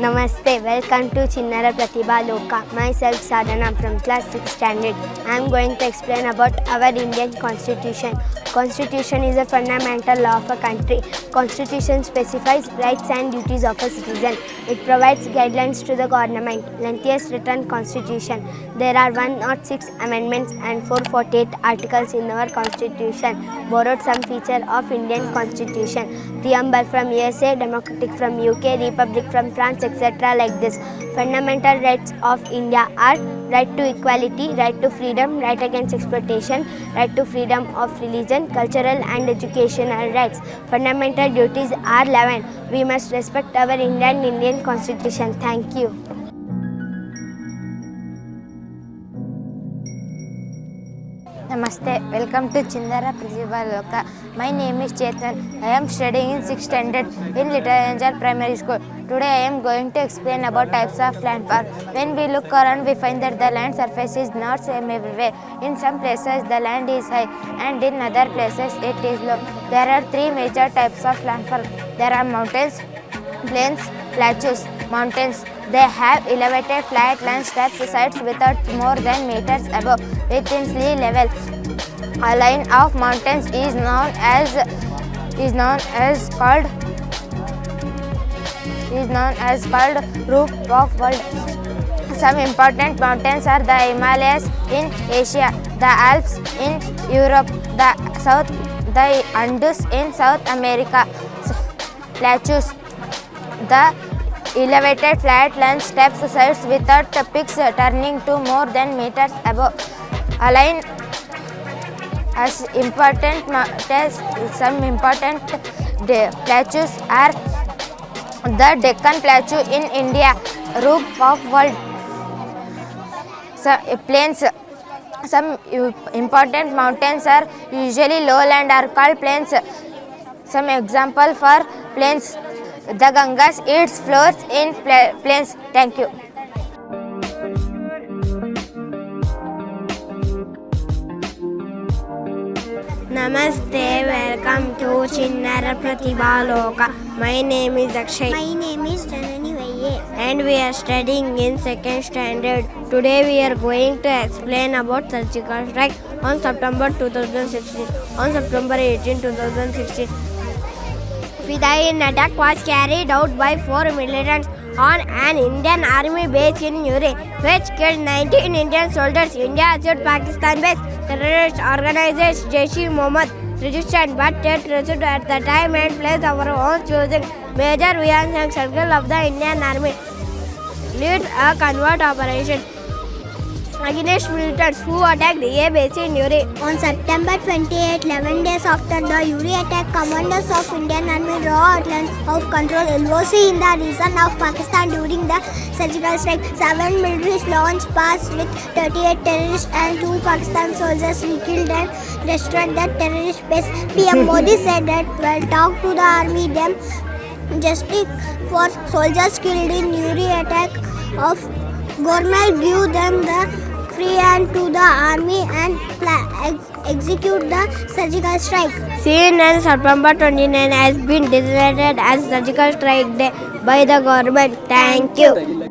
Namaste, welcome to Chinnara Pratibha Loka. Myself Sadhana from class 6th standard. I am going to explain about our Indian Constitution. Constitution is a fundamental law of a country. Constitution specifies rights and duties of a citizen. It provides guidelines to the government. Lengthiest written constitution. There are 106 amendments and 448 articles in our constitution. Borrowed some feature of Indian Constitution. Preamble from USA, democratic from UK, republic from France, etc. like this. Fundamental rights of India are right to equality, right to freedom, right against exploitation, right to freedom of religion, cultural and educational rights. Fundamental duties are 11. We must respect our Indian Constitution. Thank you. Namaste, welcome to Chinnara Pratibha Loka. My name is Chetan. I am studying in 6th standard in Little Angel Primary School. Today I am going to explain about types of landfall. When we look around, we find that the land surface is not same everywhere. In some places the land is high and in other places it is low. There are three major types of landfall. There are mountains, plains, plateaus. Mountains, they have elevated flat land steps sides without more than meters above within sea level. A line of mountains is known as called roof of world. Some important mountains are the Himalayas in Asia, the Alps in Europe, the Andes in South America. Plateaus, the elevated flat land steps sides without peaks turning to more than meters above. A line as important some important plateaus are the Deccan Plateau in India, roof of world. Plains. Some important mountains are usually lowland are called plains. Some example for plains: the Ganges its flows in plains. Thank you. Namaste, welcome to Chinnara Pratibha Loka. My name is Akshay. My name is Janani Vaye. And we are studying in 2nd standard. Today we are going to explain about surgical strike on September 2016. On September 18, 2016, Fidaiin attack was carried out by 4 militants on an Indian army base in Uri, which killed 19 Indian soldiers. India assured Pakistan-based terrorist organization Jaish-e-Mohammed resistance, but it resisted at the time and place our own choosing. Major Vian Singh Circle of the Indian Army leads a covert operation against militants who attacked a base in Uri. On September 28, 11 days after the Uri attack, commanders of Indian Army draw outlines of control LOC in the region of Pakistan during the surgical strike. 7 militaries launched past with 38 terrorists and 2 Pakistan soldiers. We killed and destroyed the terrorist base. PM Modi said that we'll talk to the army them justice for soldiers killed in Uri attack of government give them the free hand to the army and execute the surgical strike. Seen as September 29 has been designated as Surgical Strike Day by the government. Thank you.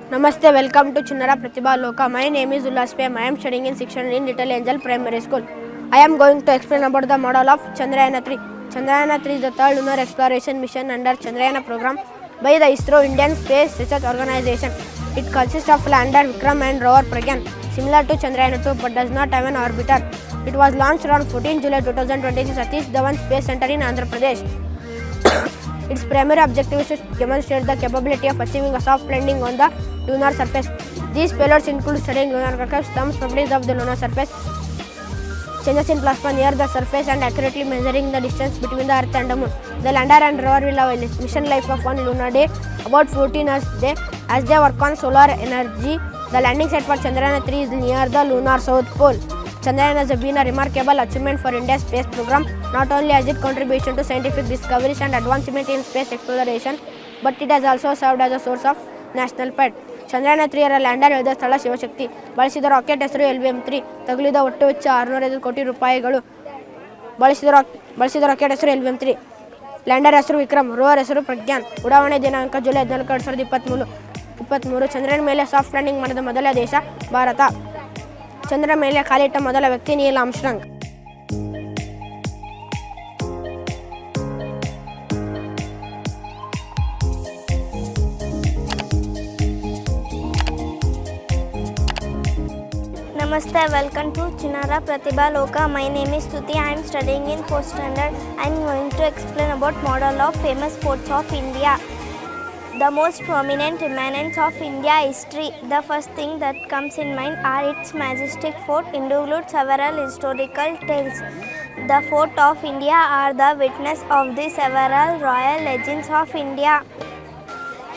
Namaste, welcome to Chinnara Pratibha Loka. My name is Ullas P. I am studying in 6th standard in Little Angel Primary School. I am going to explain about the model of Chandrayaan 3. Chandrayaan 3 is the third lunar exploration mission under Chandrayaan program by the ISRO Indian Space Research Organization. It consists of lander Vikram and rover Pragyan, similar to Chandrayaan 2 but does not have an orbiter. It was launched on 14 July 2020 in Satish Dhawan Space Center in Andhra Pradesh. Its primary objective is to demonstrate the capability of achieving a soft landing on the lunar surface. These payloads include studying lunar cracks, some properties of the lunar surface, changes in plasma near the surface, and accurately measuring the distance between the Earth and the Moon. The lander and rover will have a mission life of 1 lunar day, about 14 hours a day, as they work on solar energy. The landing site for Chandrayaan 3 is near the lunar south pole. Chandrayaan has been a remarkable achievement for India's space program. Not only has it contribution to scientific discoveries and advancement in space exploration, but it has also served as a source of national pride. Chandrayaan 3ರ lander ಇಳಿದ ಸ್ಥಳ ಶಿವಶಕ್ತಿ. ಬಳಸಿದ rocket ಹೆಸರು LVM-3. ತಗುಲಿದ ಒಟ್ಟು ವೆಚ್ಚ 605 ಕೋಟಿ ರೂಪಾಯಿಗಳು. ಬಳಸಿದ ರಾಕೆಟ್ ಹೆಸರು LVM-3. ಲ್ಯಾಂಡರ್ ಹೆಸರು ವಿಕ್ರಮ್. ರೋವರ್ ಹೆಸರು ಪ್ರಜ್ಞಾನ್. ಉಡಾವಣೆ ದಿನಾಂಕ ಜುಲೈ 14, 2023. ಚಂದ್ರನ ಮೇಲೆ ಸಾಫ್ಟ್ ಲ್ಯಾಂಡಿಂಗ್ ಮಾಡಿದ ಮೊದಲ ದೇಶ ಭಾರತ. ಚಂದ್ರನ ಮೇಲೆ ಕಾಲಿಟ್ಟ ಮೊದಲ ವ್ಯಕ್ತಿ Neil Armstrong. Namaste, welcome to Chinnara Pratibha Loka. My name is Stuti. I am studying in 4th standard. I am going to explain about model of famous forts of India. The most prominent remnants of India history. The first thing that comes in mind are its majestic fort include several historical tales. The fort of India are the witness of the several royal legends of India.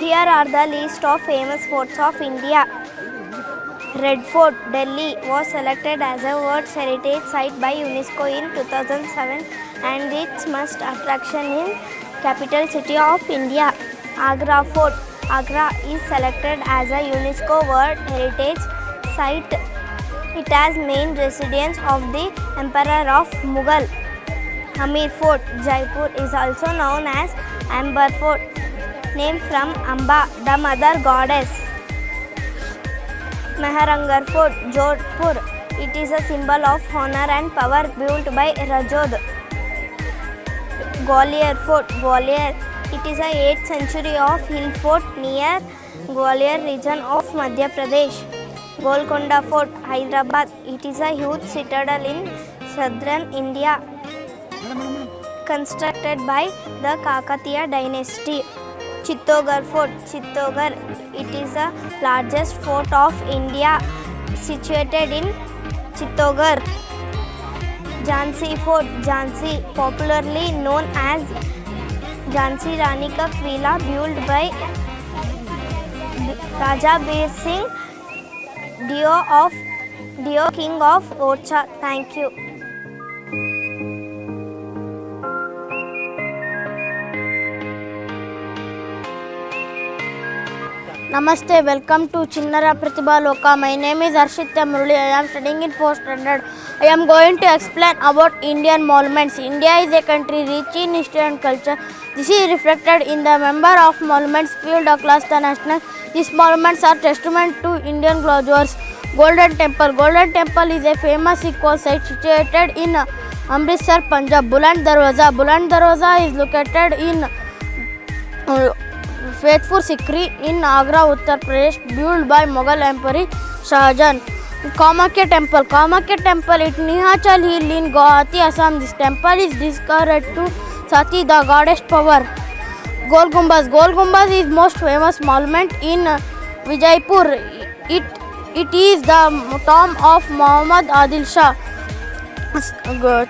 Here are the list of famous forts of India. Red Fort, Delhi was selected as a World Heritage Site by UNESCO in 2007 and its must attraction in capital city of India. Agra Fort, Agra is selected as a UNESCO World Heritage Site. It has main residence of the Emperor of Mughal. Amer Fort, Jaipur is also known as Amber Fort, named from Amba, the mother goddess. Mehrangarh Fort, Jodhpur. It is a symbol of honor and power built by Rajod. Gwalior Fort, Gwalior. It is a 8th century of hill fort near Gwalior region of Madhya Pradesh. Golconda Fort, Hyderabad. It is a huge citadel in southern India, constructed by the Kakatiya dynasty. Chittorgarh Fort, Chittorgarh. It is the largest fort of India, situated in Chittorgarh. Jhansi Fort, Jhansi, popularly known as Jhansi Rani Ka Qila, built by Raja Bir Singh, Dio King of Orcha. Thank you. Namaste, welcome to Chinnara Pratibha Loka. My name is Arshitya Murali. I am studying in 4th standard. I am going to explain about Indian monuments. India is a country rich in history and culture. This is reflected in the number of monuments built across the nation. These monuments are testament to Indian glorious. Golden Temple. Golden Temple is a famous eco site situated in Amritsar, Punjab. Buland Darwaza. Buland Darwaza is located in Faithful Sikri in Agra, Uttar Pradesh, built by Mughal Emperor Shah Jahan. Kamakya Temple. Kamakya Temple at Nihachal Hill in Guwahati, Assam. This temple is dedicated to Sati, the goddess power. Gol Gumbaz. Gol Gumbaz is most famous monument in Vijaypur. It is the tomb of Muhammad Adil Shah.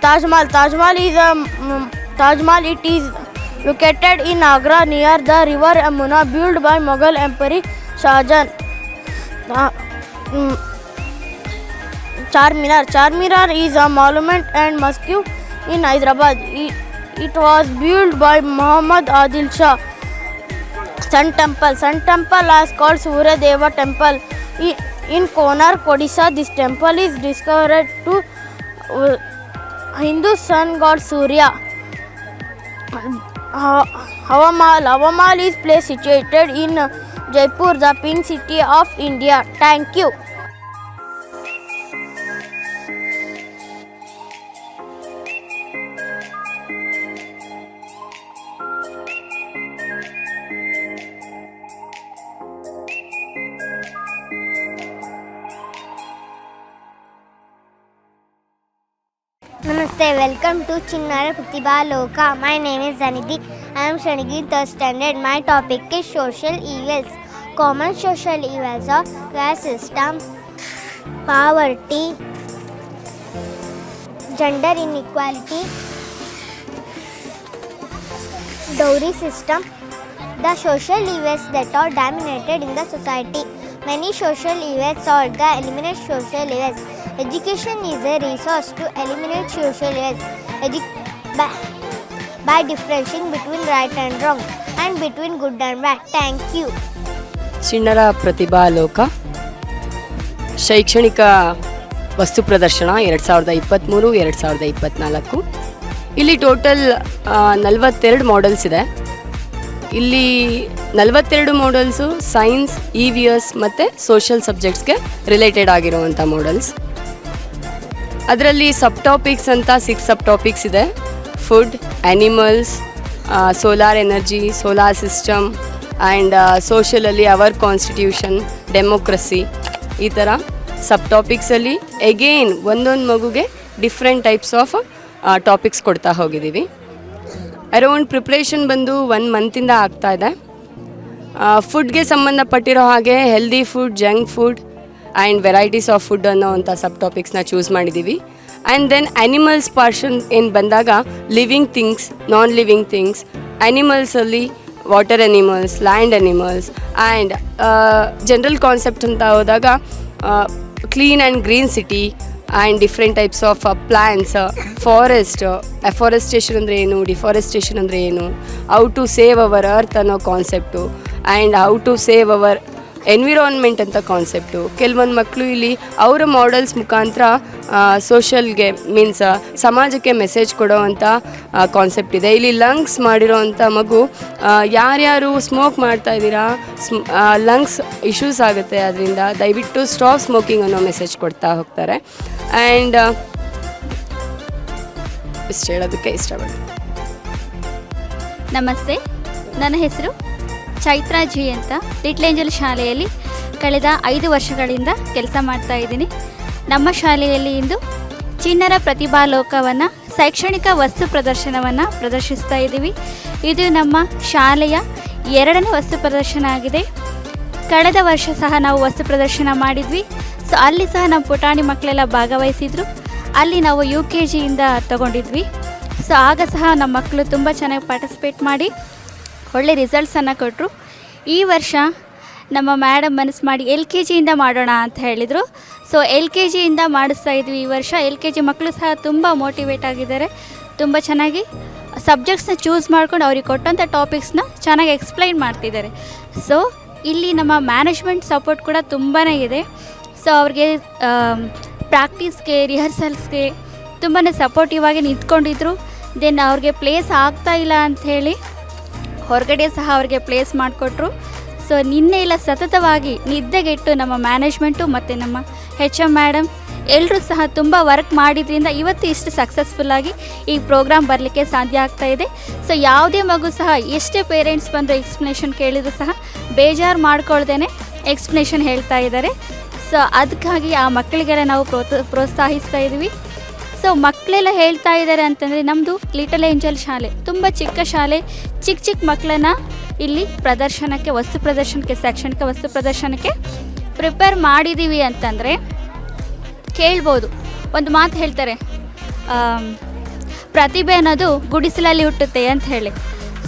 Taj Mahal. Taj Mahal. It is located in Agra near the river Yamuna, built by Mughal Emperor Shah Jahan. Charminar. Charminar is a monument and mosque in Hyderabad. It was built by Muhammad Adil Shah. Sun Temple. Sun Temple is called Surya Deva Temple in Konark, Odisha. This temple is dedicated to Hindu sun god Surya. Hawa Mahal is place situated in Jaipur, the pink city of India. Thank you. Namaste, welcome to Chinnara Pratibha Loka. My name is Zanidhi. I am studying in 3rd standard. My topic is social evils. Common social evils are caste system, poverty, gender inequality, dowry system. The social evils that are dominated in the society. Many social evils are the eliminate social evils. Education is a resource to eliminate social evils by differentiating between right and wrong and between good and bad. Thank you. ಚಿಣ್ಣರ ಪ್ರತಿಭಾ ಲೋಕ ಶೈಕ್ಷಣಿಕ ವಸ್ತು ಪ್ರದರ್ಶನ 2023-2024. ಇಲ್ಲಿ total 42 models ಇದೆ. ಇಲ್ಲಿ 42 models science, EVS ಮತ್ತು social ಸಬ್ಜೆಕ್ಟ್ಸ್ಗೆ related ಆಗಿರುವಂಥ ಮಾಡೆಲ್ಸ್. ಅದರಲ್ಲಿ ಸಬ್ ಟಾಪಿಕ್ಸ್ ಅಂತ 6 ಸಬ್ ಟಾಪಿಕ್ಸ್ ಇದೆ. Food, animals, solar energy, solar system and ಸೋಷಲಲ್ಲಿ ಅವರ್ ಕಾನ್ಸ್ಟಿಟ್ಯೂಷನ್, ಡೆಮೋಕ್ರಸಿ, ಈ ಥರ ಸಬ್ ಟಾಪಿಕ್ಸಲ್ಲಿ ಎಗೇನ್ ಒಂದೊಂದು ಮಗುಗೆ ಡಿಫ್ರೆಂಟ್ ಟೈಪ್ಸ್ ಆಫ್ ಟಾಪಿಕ್ಸ್ ಕೊಡ್ತಾ ಹೋಗಿದ್ದೀವಿ. ಅರೌಂಡ್ ಪ್ರಿಪ್ರೇಷನ್ ಬಂದು 1 ಮಂತಿಂದ ಆಗ್ತಾಯಿದೆ. ಫುಡ್ಗೆ ಸಂಬಂಧಪಟ್ಟಿರೋ ಹಾಗೆ healthy food, junk food and varieties of food ಅನ್ನೋವಂಥ ಸಬ್ ಟಾಪಿಕ್ಸ್ನ ಚೂಸ್ ಮಾಡಿದ್ದೀವಿ. ಆ್ಯಂಡ್ ದೆನ್ ಆ್ಯನಿಮಲ್ಸ್ ಪಾರ್ಷನ್ ಏನು ಬಂದಾಗ living things, non living things, ಆ್ಯನಿಮಲ್ಸಲ್ಲಿ water animals, land animals and general concept ಅಂತ ಹೋದಾಗ clean and green city and different types of plants, forest, afforestation ಅಂದರೆ ಏನು, ಡಿಫಾರೆಸ್ಟೇಷನ್ ಅಂದರೆ ಏನು, how to save our earth ಅನ್ನೋ concept and how to save our environment ಅಂತ concept. ಕೆಲವೊಂದು ಮಕ್ಕಳು ಇಲ್ಲಿ ಅವರ ಮಾಡೆಲ್ಸ್ ಮುಖಾಂತರ ಸೋಷಲ್ಗೆ ಮೀನ್ಸ್ ಸಮಾಜಕ್ಕೆ ಮೆಸೇಜ್ ಕೊಡೋವಂಥ ಕಾನ್ಸೆಪ್ಟ್ ಇದೆ. ಇಲ್ಲಿ ಲಂಗ್ಸ್ ಮಾಡಿರೋವಂಥ ಮಗು, ಯಾರ್ಯಾರು ಸ್ಮೋಕ್ ಮಾಡ್ತಾಯಿದ್ದೀರಾ, ಲಂಗ್ಸ್ ಇಶ್ಯೂಸ್ ಆಗುತ್ತೆ, ಅದರಿಂದ ದಯವಿಟ್ಟು ಸ್ಟಾಪ್ ಸ್ಮೋಕಿಂಗ್ ಅನ್ನೋ ಮೆಸೇಜ್ ಕೊಡ್ತಾ ಹೋಗ್ತಾರೆ. ಆ್ಯಂಡ್ ಇಷ್ಟು ಹೇಳೋದಕ್ಕೆ ಇಷ್ಟಪಡ್ತೀನಿ. ನಮಸ್ತೆ, ನನ್ನ ಹೆಸರು ಚೈತ್ರಾ ಜಿ ಅಂತ. ಲಿಟ್ಲ್ ಏಂಜಲ್ ಶಾಲೆಯಲ್ಲಿ ಕಳೆದ 5 ವರ್ಷಗಳಿಂದ ಕೆಲಸ ಮಾಡ್ತಾ ಇದ್ದೀನಿ. ನಮ್ಮ ಶಾಲೆಯಲ್ಲಿ ಇಂದು ಚಿಣ್ಣರ ಪ್ರತಿಭಾ ಲೋಕವನ್ನು ಶೈಕ್ಷಣಿಕ ವಸ್ತು ಪ್ರದರ್ಶನವನ್ನು ಪ್ರದರ್ಶಿಸ್ತಾ ಇದ್ದೀವಿ. ಇದು ನಮ್ಮ ಶಾಲೆಯ 2ನೇ ವಸ್ತು ಪ್ರದರ್ಶನ ಆಗಿದೆ. ಕಳೆದ ವರ್ಷ ಸಹ ನಾವು ವಸ್ತು ಪ್ರದರ್ಶನ ಮಾಡಿದ್ವಿ. ಸೊ ಅಲ್ಲಿ ಸಹ ನಮ್ಮ ಪುಟಾಣಿ ಮಕ್ಕಳೆಲ್ಲ ಭಾಗವಹಿಸಿದರು. ಅಲ್ಲಿ ನಾವು UKGಯಿಂದ ತಗೊಂಡಿದ್ವಿ. ಸೊ ಆಗ ಸಹ ನಮ್ಮ ಮಕ್ಕಳು ತುಂಬ ಚೆನ್ನಾಗಿ ಪಾರ್ಟಿಸಿಪೇಟ್ ಮಾಡಿ ಒಳ್ಳೆ ರಿಸಲ್ಟ್ಸನ್ನು ಕೊಟ್ಟರು. ಈ ವರ್ಷ ನಮ್ಮ ಮೇಡಮ್ ಮನಸ್ಸು ಮಾಡಿ LKGಯಿಂದ ಮಾಡೋಣ ಅಂತ ಹೇಳಿದರು. ಸೊ LKGಯಿಂದ ಮಾಡಿಸ್ತಾ ಇದ್ವಿ ಈ ವರ್ಷ. LKG ಮಕ್ಕಳು ಸಹ ತುಂಬ ಮೋಟಿವೇಟ್ ಆಗಿದ್ದಾರೆ. ತುಂಬ ಚೆನ್ನಾಗಿ ಸಬ್ಜೆಕ್ಟ್ಸ್ನ ಚೂಸ್ ಮಾಡ್ಕೊಂಡು ಅವ್ರಿಗೆ ಕೊಟ್ಟಂಥ ಟಾಪಿಕ್ಸ್ನ ಚೆನ್ನಾಗಿ ಎಕ್ಸ್ಪ್ಲೈನ್ ಮಾಡ್ತಿದ್ದಾರೆ. ಸೊ ಇಲ್ಲಿ ನಮ್ಮ ಮ್ಯಾನೇಜ್ಮೆಂಟ್ ಸಪೋರ್ಟ್ ಕೂಡ ತುಂಬಾ ಇದೆ. ಸೊ ಅವ್ರಿಗೆ ಪ್ರಾಕ್ಟೀಸ್ಗೆ, ರಿಹರ್ಸಲ್ಸ್ಗೆ ತುಂಬಾ ಸಪೋರ್ಟಿವ್ ಆಗಿ ನಿಂತ್ಕೊಂಡಿದ್ರು. ದೆನ್ ಅವ್ರಿಗೆ ಪ್ಲೇಸ್ ಆಗ್ತಾಯಿಲ್ಲ ಅಂಥೇಳಿ ಹೊರಗಡೆ ಸಹ ಅವ್ರಿಗೆ ಪ್ಲೇಸ್ ಮಾಡಿಕೊಟ್ರು. ಸೊ ನಿನ್ನೆ ಎಲ್ಲ ಸತತವಾಗಿ ನಿದ್ದೆಗೆಟ್ಟು ನಮ್ಮ ಮ್ಯಾನೇಜ್ಮೆಂಟು ಮತ್ತು ನಮ್ಮ HM ಮೇಡಮ್ ಎಲ್ಲರೂ ಸಹ ತುಂಬ ವರ್ಕ್ ಮಾಡಿದ್ರಿಂದ ಇವತ್ತು ಇಷ್ಟು ಸಕ್ಸಸ್ಫುಲ್ಲಾಗಿ ಈ ಪ್ರೋಗ್ರಾಮ್ ಬರಲಿಕ್ಕೆ ಸಾಧ್ಯ ಆಗ್ತಾಯಿದೆ. ಸೊ ಯಾವುದೇ ಮಗು ಸಹ ಎಷ್ಟೇ ಪೇರೆಂಟ್ಸ್ ಬಂದು ಎಕ್ಸ್ಪ್ಲನೇಷನ್ ಕೇಳಿದರೂ ಸಹ ಬೇಜಾರು ಮಾಡ್ಕೊಳ್ದೇ ಎಕ್ಸ್ಪ್ಲನೇಷನ್ ಹೇಳ್ತಾ ಇದ್ದಾರೆ. ಸೊ ಅದಕ್ಕಾಗಿ ಆ ಮಕ್ಕಳಿಗೆಲ್ಲ ನಾವು ಪ್ರೋತ್ಸಾಹಿಸ್ತಾ ಇದ್ದೀವಿ. ಸೊ ಮಕ್ಕಳೆಲ್ಲ ಹೇಳ್ತಾ ಇದ್ದಾರೆ ಅಂತಂದರೆ ನಮ್ಮದು ಲಿಟಲ್ ಏಂಜಲ್ ಶಾಲೆ ತುಂಬ ಚಿಕ್ಕ ಶಾಲೆ. ಚಿಕ್ಕ ಚಿಕ್ಕ ಮಕ್ಕಳನ್ನು ಇಲ್ಲಿ ಪ್ರದರ್ಶನಕ್ಕೆ, ವಸ್ತು ಪ್ರದರ್ಶನಕ್ಕೆ, ಶೈಕ್ಷಣಿಕ ವಸ್ತು ಪ್ರದರ್ಶನಕ್ಕೆ ಪ್ರಿಪೇರ್ ಮಾಡಿದ್ದೀವಿ ಅಂತಂದರೆ ಕೇಳ್ಬೋದು. ಒಂದು ಮಾತು ಹೇಳ್ತಾರೆ, ಪ್ರತಿಭೆ ಅನ್ನೋದು ಗುಡಿಸಲಲ್ಲಿ ಹುಟ್ಟುತ್ತೆ ಅಂತ ಹೇಳಿ.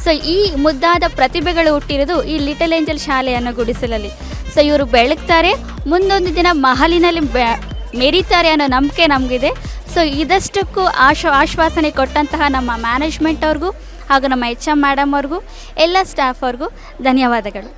ಸೊ ಈ ಮುದ್ದಾದ ಪ್ರತಿಭೆಗಳು ಹುಟ್ಟಿರೋದು ಈ ಲಿಟಲ್ ಏಂಜಲ್ ಶಾಲೆ ಅನ್ನೋ ಗುಡಿಸಲಲ್ಲಿ. ಸೊ ಇವರು ಬೆಳಗ್ತಾರೆ, ಮುಂದೊಂದು ದಿನ ಮಹಲಿನಲ್ಲಿ ಮೆರೀತಾರೆ ಅನ್ನೋ ನಂಬಿಕೆ ನಮಗಿದೆ. ಸೊ ಇದಷ್ಟಕ್ಕೂ ಆಶ್ವಾಸನೆ ಕೊಟ್ಟಂತಹ ನಮ್ಮ ಮ್ಯಾನೇಜ್ಮೆಂಟ್ ಅವ್ರಿಗೂ ಹಾಗೂ ನಮ್ಮ HM ಮೇಡಮ್ ಅವ್ರಿಗೂ, ಎಲ್ಲ ಸ್ಟಾಫ್ ಅವ್ರಿಗೂ ಧನ್ಯವಾದಗಳು.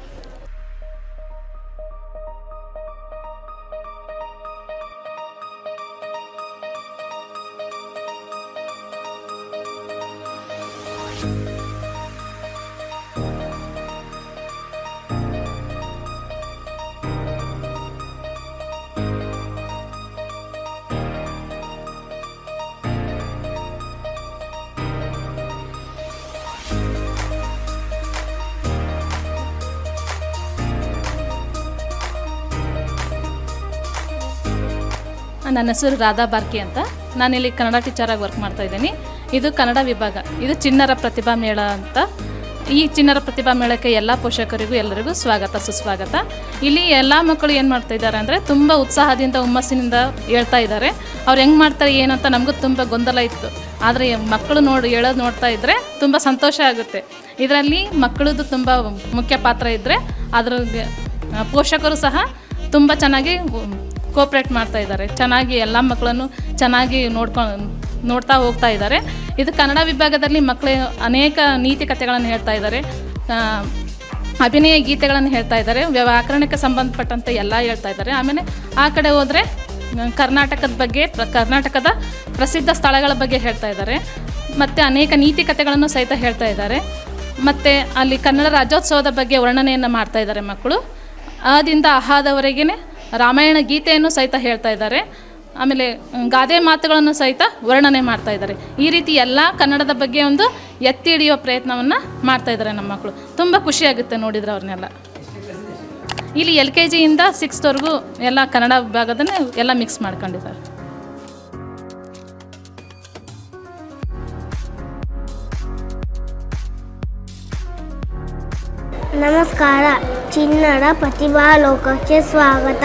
ನನ್ನ ಹೆಸರು ರಾಧಾ ಬಾರ್ಕಿ ಅಂತ. ನಾನಿಲ್ಲಿ ಕನ್ನಡ ಟೀಚರಾಗಿ ವರ್ಕ್ ಮಾಡ್ತಾಯಿದ್ದೀನಿ. ಇದು ಕನ್ನಡ ವಿಭಾಗ. ಇದು ಚಿಣ್ಣರ ಪ್ರತಿಭಾ ಮೇಳ ಅಂತ. ಈ ಚಿಣ್ಣರ ಪ್ರತಿಭಾ ಮೇಳಕ್ಕೆ ಎಲ್ಲ ಪೋಷಕರಿಗೂ ಎಲ್ಲರಿಗೂ ಸ್ವಾಗತ, ಸುಸ್ವಾಗತ. ಇಲ್ಲಿ ಎಲ್ಲ ಮಕ್ಕಳು ಏನು ಮಾಡ್ತಾಯಿದ್ದಾರೆ ಅಂದರೆ ತುಂಬ ಉತ್ಸಾಹದಿಂದ, ಹುಮ್ಮಸ್ಸಿನಿಂದ ಹೇಳ್ತಾ ಇದ್ದಾರೆ. ಅವ್ರು ಹೆಂಗೆ ಮಾಡ್ತಾರೆ ಏನಂತ ನಮಗೂ ತುಂಬ ಗೊಂದಲ ಇತ್ತು. ಆದರೆ ಮಕ್ಕಳು ಹೇಳೋದು ನೋಡ್ತಾ ಇದ್ದರೆ ತುಂಬ ಸಂತೋಷ ಆಗುತ್ತೆ. ಇದರಲ್ಲಿ ಮಕ್ಕಳದ್ದು ತುಂಬ ಮುಖ್ಯ ಪಾತ್ರ ಇದ್ದರೆ ಅದ್ರ ಪೋಷಕರು ಸಹ ತುಂಬ ಚೆನ್ನಾಗಿ ಕೋಪ್ರೇಟ್ ಮಾಡ್ತಾ ಇದ್ದಾರೆ. ಚೆನ್ನಾಗಿ ಎಲ್ಲ ಮಕ್ಕಳನ್ನು ಚೆನ್ನಾಗಿ ನೋಡ್ತಾ ಹೋಗ್ತಾ ಇದ್ದಾರೆ. ಇದು ಕನ್ನಡ ವಿಭಾಗದಲ್ಲಿ ಮಕ್ಕಳು ಅನೇಕ ನೀತಿ ಕಥೆಗಳನ್ನು ಹೇಳ್ತಾ ಇದ್ದಾರೆ, ಅಭಿನಯ ಗೀತೆಗಳನ್ನು ಹೇಳ್ತಾ ಇದ್ದಾರೆ, ವ್ಯಾಕರಣಕ್ಕೆ ಸಂಬಂಧಪಟ್ಟಂತೆ ಎಲ್ಲ ಹೇಳ್ತಾ ಇದ್ದಾರೆ. ಆಮೇಲೆ ಆ ಕಡೆ ಹೋದರೆ ಕರ್ನಾಟಕದ ಬಗ್ಗೆ, ಕರ್ನಾಟಕದ ಪ್ರಸಿದ್ಧ ಸ್ಥಳಗಳ ಬಗ್ಗೆ ಹೇಳ್ತಾ ಇದ್ದಾರೆ, ಮತ್ತು ಅನೇಕ ನೀತಿ ಕಥೆಗಳನ್ನು ಸಹಿತ ಹೇಳ್ತಾ ಇದ್ದಾರೆ. ಮತ್ತು ಅಲ್ಲಿ ಕನ್ನಡ ರಾಜ್ಯೋತ್ಸವದ ಬಗ್ಗೆ ವರ್ಣನೆಯನ್ನು ಮಾಡ್ತಾ ಇದ್ದಾರೆ ಮಕ್ಕಳು. ಆದಿಂದ ಅಹಾದವರೆಗೆ ರಾಮಾಯಣ ಗೀತೆಯನ್ನು ಸಹಿತ ಹೇಳ್ತಾ ಇದ್ದಾರೆ. ಆಮೇಲೆ ಗಾದೆ ಮಾತುಗಳನ್ನು ಸಹಿತ ವರ್ಣನೆ ಮಾಡ್ತಾ ಇದ್ದಾರೆ. ಈ ರೀತಿ ಎಲ್ಲ ಕನ್ನಡದ ಬಗ್ಗೆ ಒಂದು ಎತ್ತಿ ಹಿಡಿಯುವ ಪ್ರಯತ್ನವನ್ನು ಮಾಡ್ತಾ ಇದ್ದಾರೆ ನಮ್ಮ ಮಕ್ಕಳು. ತುಂಬ ಖುಷಿಯಾಗುತ್ತೆ ನೋಡಿದ್ರೆ ಅವ್ರನ್ನೆಲ್ಲ. ಇಲ್ಲಿ LKG ಇಂದ 6th ಎಲ್ಲ ಕನ್ನಡ ವಿಭಾಗದನ್ನೇ ಎಲ್ಲ ಮಿಕ್ಸ್ ಮಾಡ್ಕೊಂಡಿದ್ದಾರೆ. ನಮಸ್ಕಾರ, ಚಿನ್ನರ ಪ್ರತಿಭಾಲೋಕಕ್ಕೆ ಸ್ವಾಗತ.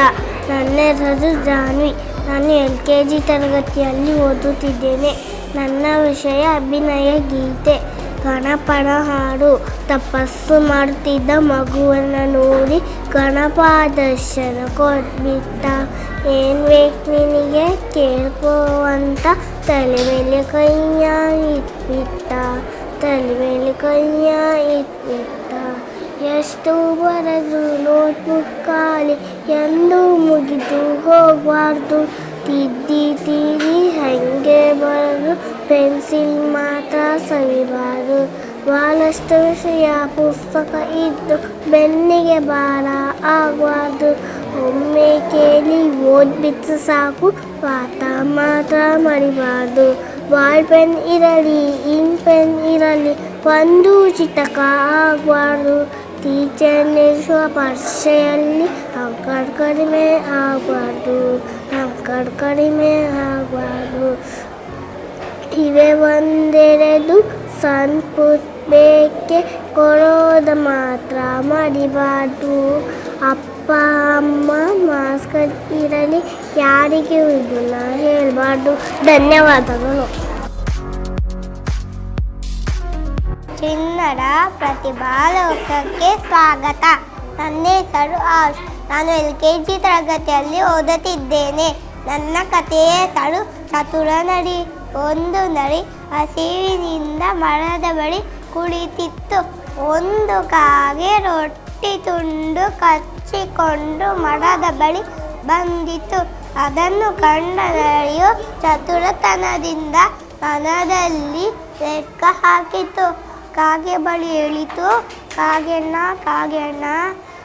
ನನ್ನ ಹೆಸರು ಜಾನ್ವಿ. ನಾನು LKG ತರಗತಿಯಲ್ಲಿ ಓದುತ್ತಿದ್ದೇನೆ. ನನ್ನ ವಿಷಯ ಅಭಿನಯ ಗೀತೆ. ಗಣಪನ ಹಾಡು. ತಪಸ್ಸು ಮಾಡುತ್ತಿದ್ದ ಮಗುವನ್ನು ನೋಡಿ ಗಣಪ ದರ್ಶನ ಕೊಟ್ಬಿಟ್ಟ. ಏನು ಬೇಕು ನಿನಗೆ ಕೇಳ್ಕೋ ಅಂತ ತಲೆ ಮೇಲೆ ಕೈಯ ಇಟ್ಬಿಟ್ಟ. ತಲೆ ಮೇಲೆ ಕೈಯ ಇಟ್ಬಿಟ್ಟ. ಎಷ್ಟು ಬರೆದು ನೋಟ್ಬುಕ್ ಖಾಲಿ ಎಂದು ಮುಗಿದು ಹೋಗಬಾರ್ದು. ತಿದ್ದಿ ಹಾಗೆ ಬರೆದು ಪೆನ್ಸಿಲ್ ಮಾತ್ರ ಸವಿಬಾರ್ದು. ಭಾಳಷ್ಟು ವಿಷಯ ಪುಸ್ತಕ ಇದ್ದು ಬೆನ್ನಿಗೆ ಭಾರ ಆಗಬಾರ್ದು. ಒಮ್ಮೆ ಕೇಳಿ ಓದ್ಬಿಟ್ಟು ಸಾಕು, ಪಾಠ ಮಾತ್ರ ಮರಿಬಾರ್ದು. ಬಾಲ್ ಪೆನ್ ಇರಲಿ, ಇಂಕ್ ಪೆನ್ ಇರಲಿ, ಒಂದು ಚಿಟಕ ಆಗಬಾರ್ದು. ಟೀಚರ್ ನಡೆಸುವ ಪರೀಕ್ಷೆಯಲ್ಲಿ ಅಂಕ ಕಡಿಮೆ ಆಗಬಾರ್ದು. ಇವೆ ಒಂದೆರಡು ಸಣ್ಣ ಪುಟ್ಟ ಬೇಕೆ ಕೊಡೋದು ಮಾತ್ರ ಮರಿಬಾರ್ದು. ಅಪ್ಪ ಅಮ್ಮ ಮಾಸ್ಕ್ ಇರಲಿ, ಯಾರಿಗೆ ಇದನ್ನ ಹೇಳಬಾರ್ದು. ಧನ್ಯವಾದಗಳು. ಚಿನ್ನರ ಪ್ರತಿಭಾಲೋಕಕ್ಕೆ ಸ್ವಾಗತ. ನನ್ನ ಹೆಸರು ಆಶ್. ನಾನು LKG ತರಗತಿಯಲ್ಲಿ ಓದುತ್ತಿದ್ದೇನೆ. ನನ್ನ ಕಥೆಯ ಹೆಸರು ಚತುರ ನರಿ. ಒಂದು ನರಿ ಹಸಿವಿನಿಂದ ಮರದ ಬಳಿ ಕುಳಿತಿತ್ತು. ಒಂದು ಕಾಗೆ ರೊಟ್ಟಿ ತುಂಡು ಕಚ್ಚಿಕೊಂಡು ಮರದ ಬಳಿ ಬಂದಿತು. ಅದನ್ನು ಕಂಡ ನರಿಯು ಚತುರತನದಿಂದ ಮನದಲ್ಲಿ ಲೆಕ್ಕ ಹಾಕಿತು. ಕಾಗೆ ಬಳಿ ಹೇಳಿತು, ಕಾಗೆಣ್ಣ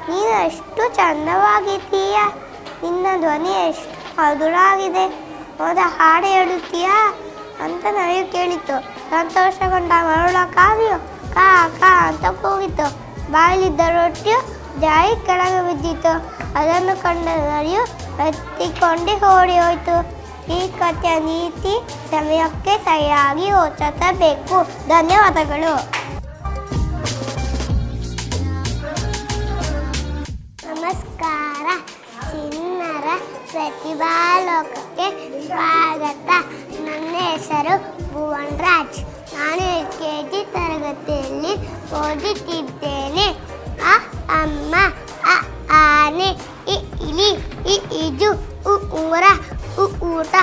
ನೀನು ಎಷ್ಟು ಚಂದವಾಗಿದ್ದೀಯ, ನಿನ್ನ ಧ್ವನಿ ಎಷ್ಟು ಮಧುರಾಗಿದೆ, ಹೌದಾ ಹಾಡು ಹೇಳುತ್ತೀಯಾ ಅಂತ ನರಿಯು ಕೇಳಿತು. ಸಂತೋಷಗೊಂಡ ಮರಳ ಕಾಗೆಯು ಕಾ ಕಾ ಅಂತ ಕೂಗಿತು. ಬಾಯಲ್ಲಿದ್ದ ರೊಟ್ಟಿಯು ಜಾರಿ ಕೆಳಗೆ ಬಿದ್ದಿತು. ಅದನ್ನು ಕಂಡ ನರಿಯು ಎತ್ತಿಕೊಂಡು ಓಡಿ ಹೋಯಿತು. ಈ ಕಥೆಯ ನೀತಿ ಸಮಯಕ್ಕೆ ಸರಿಯಾಗಿ ಯೋಚಿಸಬೇಕು. ಧನ್ಯವಾದಗಳು. ನಮಸ್ಕಾರ, ಚಿನ್ನರ ಪ್ರತಿಭಾಲೋಕಕ್ಕೆ ಸ್ವಾಗತ. ನನ್ನ ಹೆಸರು ಭುವನ್ ರಾಜ್. ನಾನು LKG ತರಗತಿಯಲ್ಲಿ ಓದುತ್ತಿದ್ದೇನೆ. ಅ ಅಮ್ಮ, ಅ ಆನೆ, ಇ ಇಲಿ, ಇ ಈಜು, ಉ ಊರ, ಉ ಊಟ,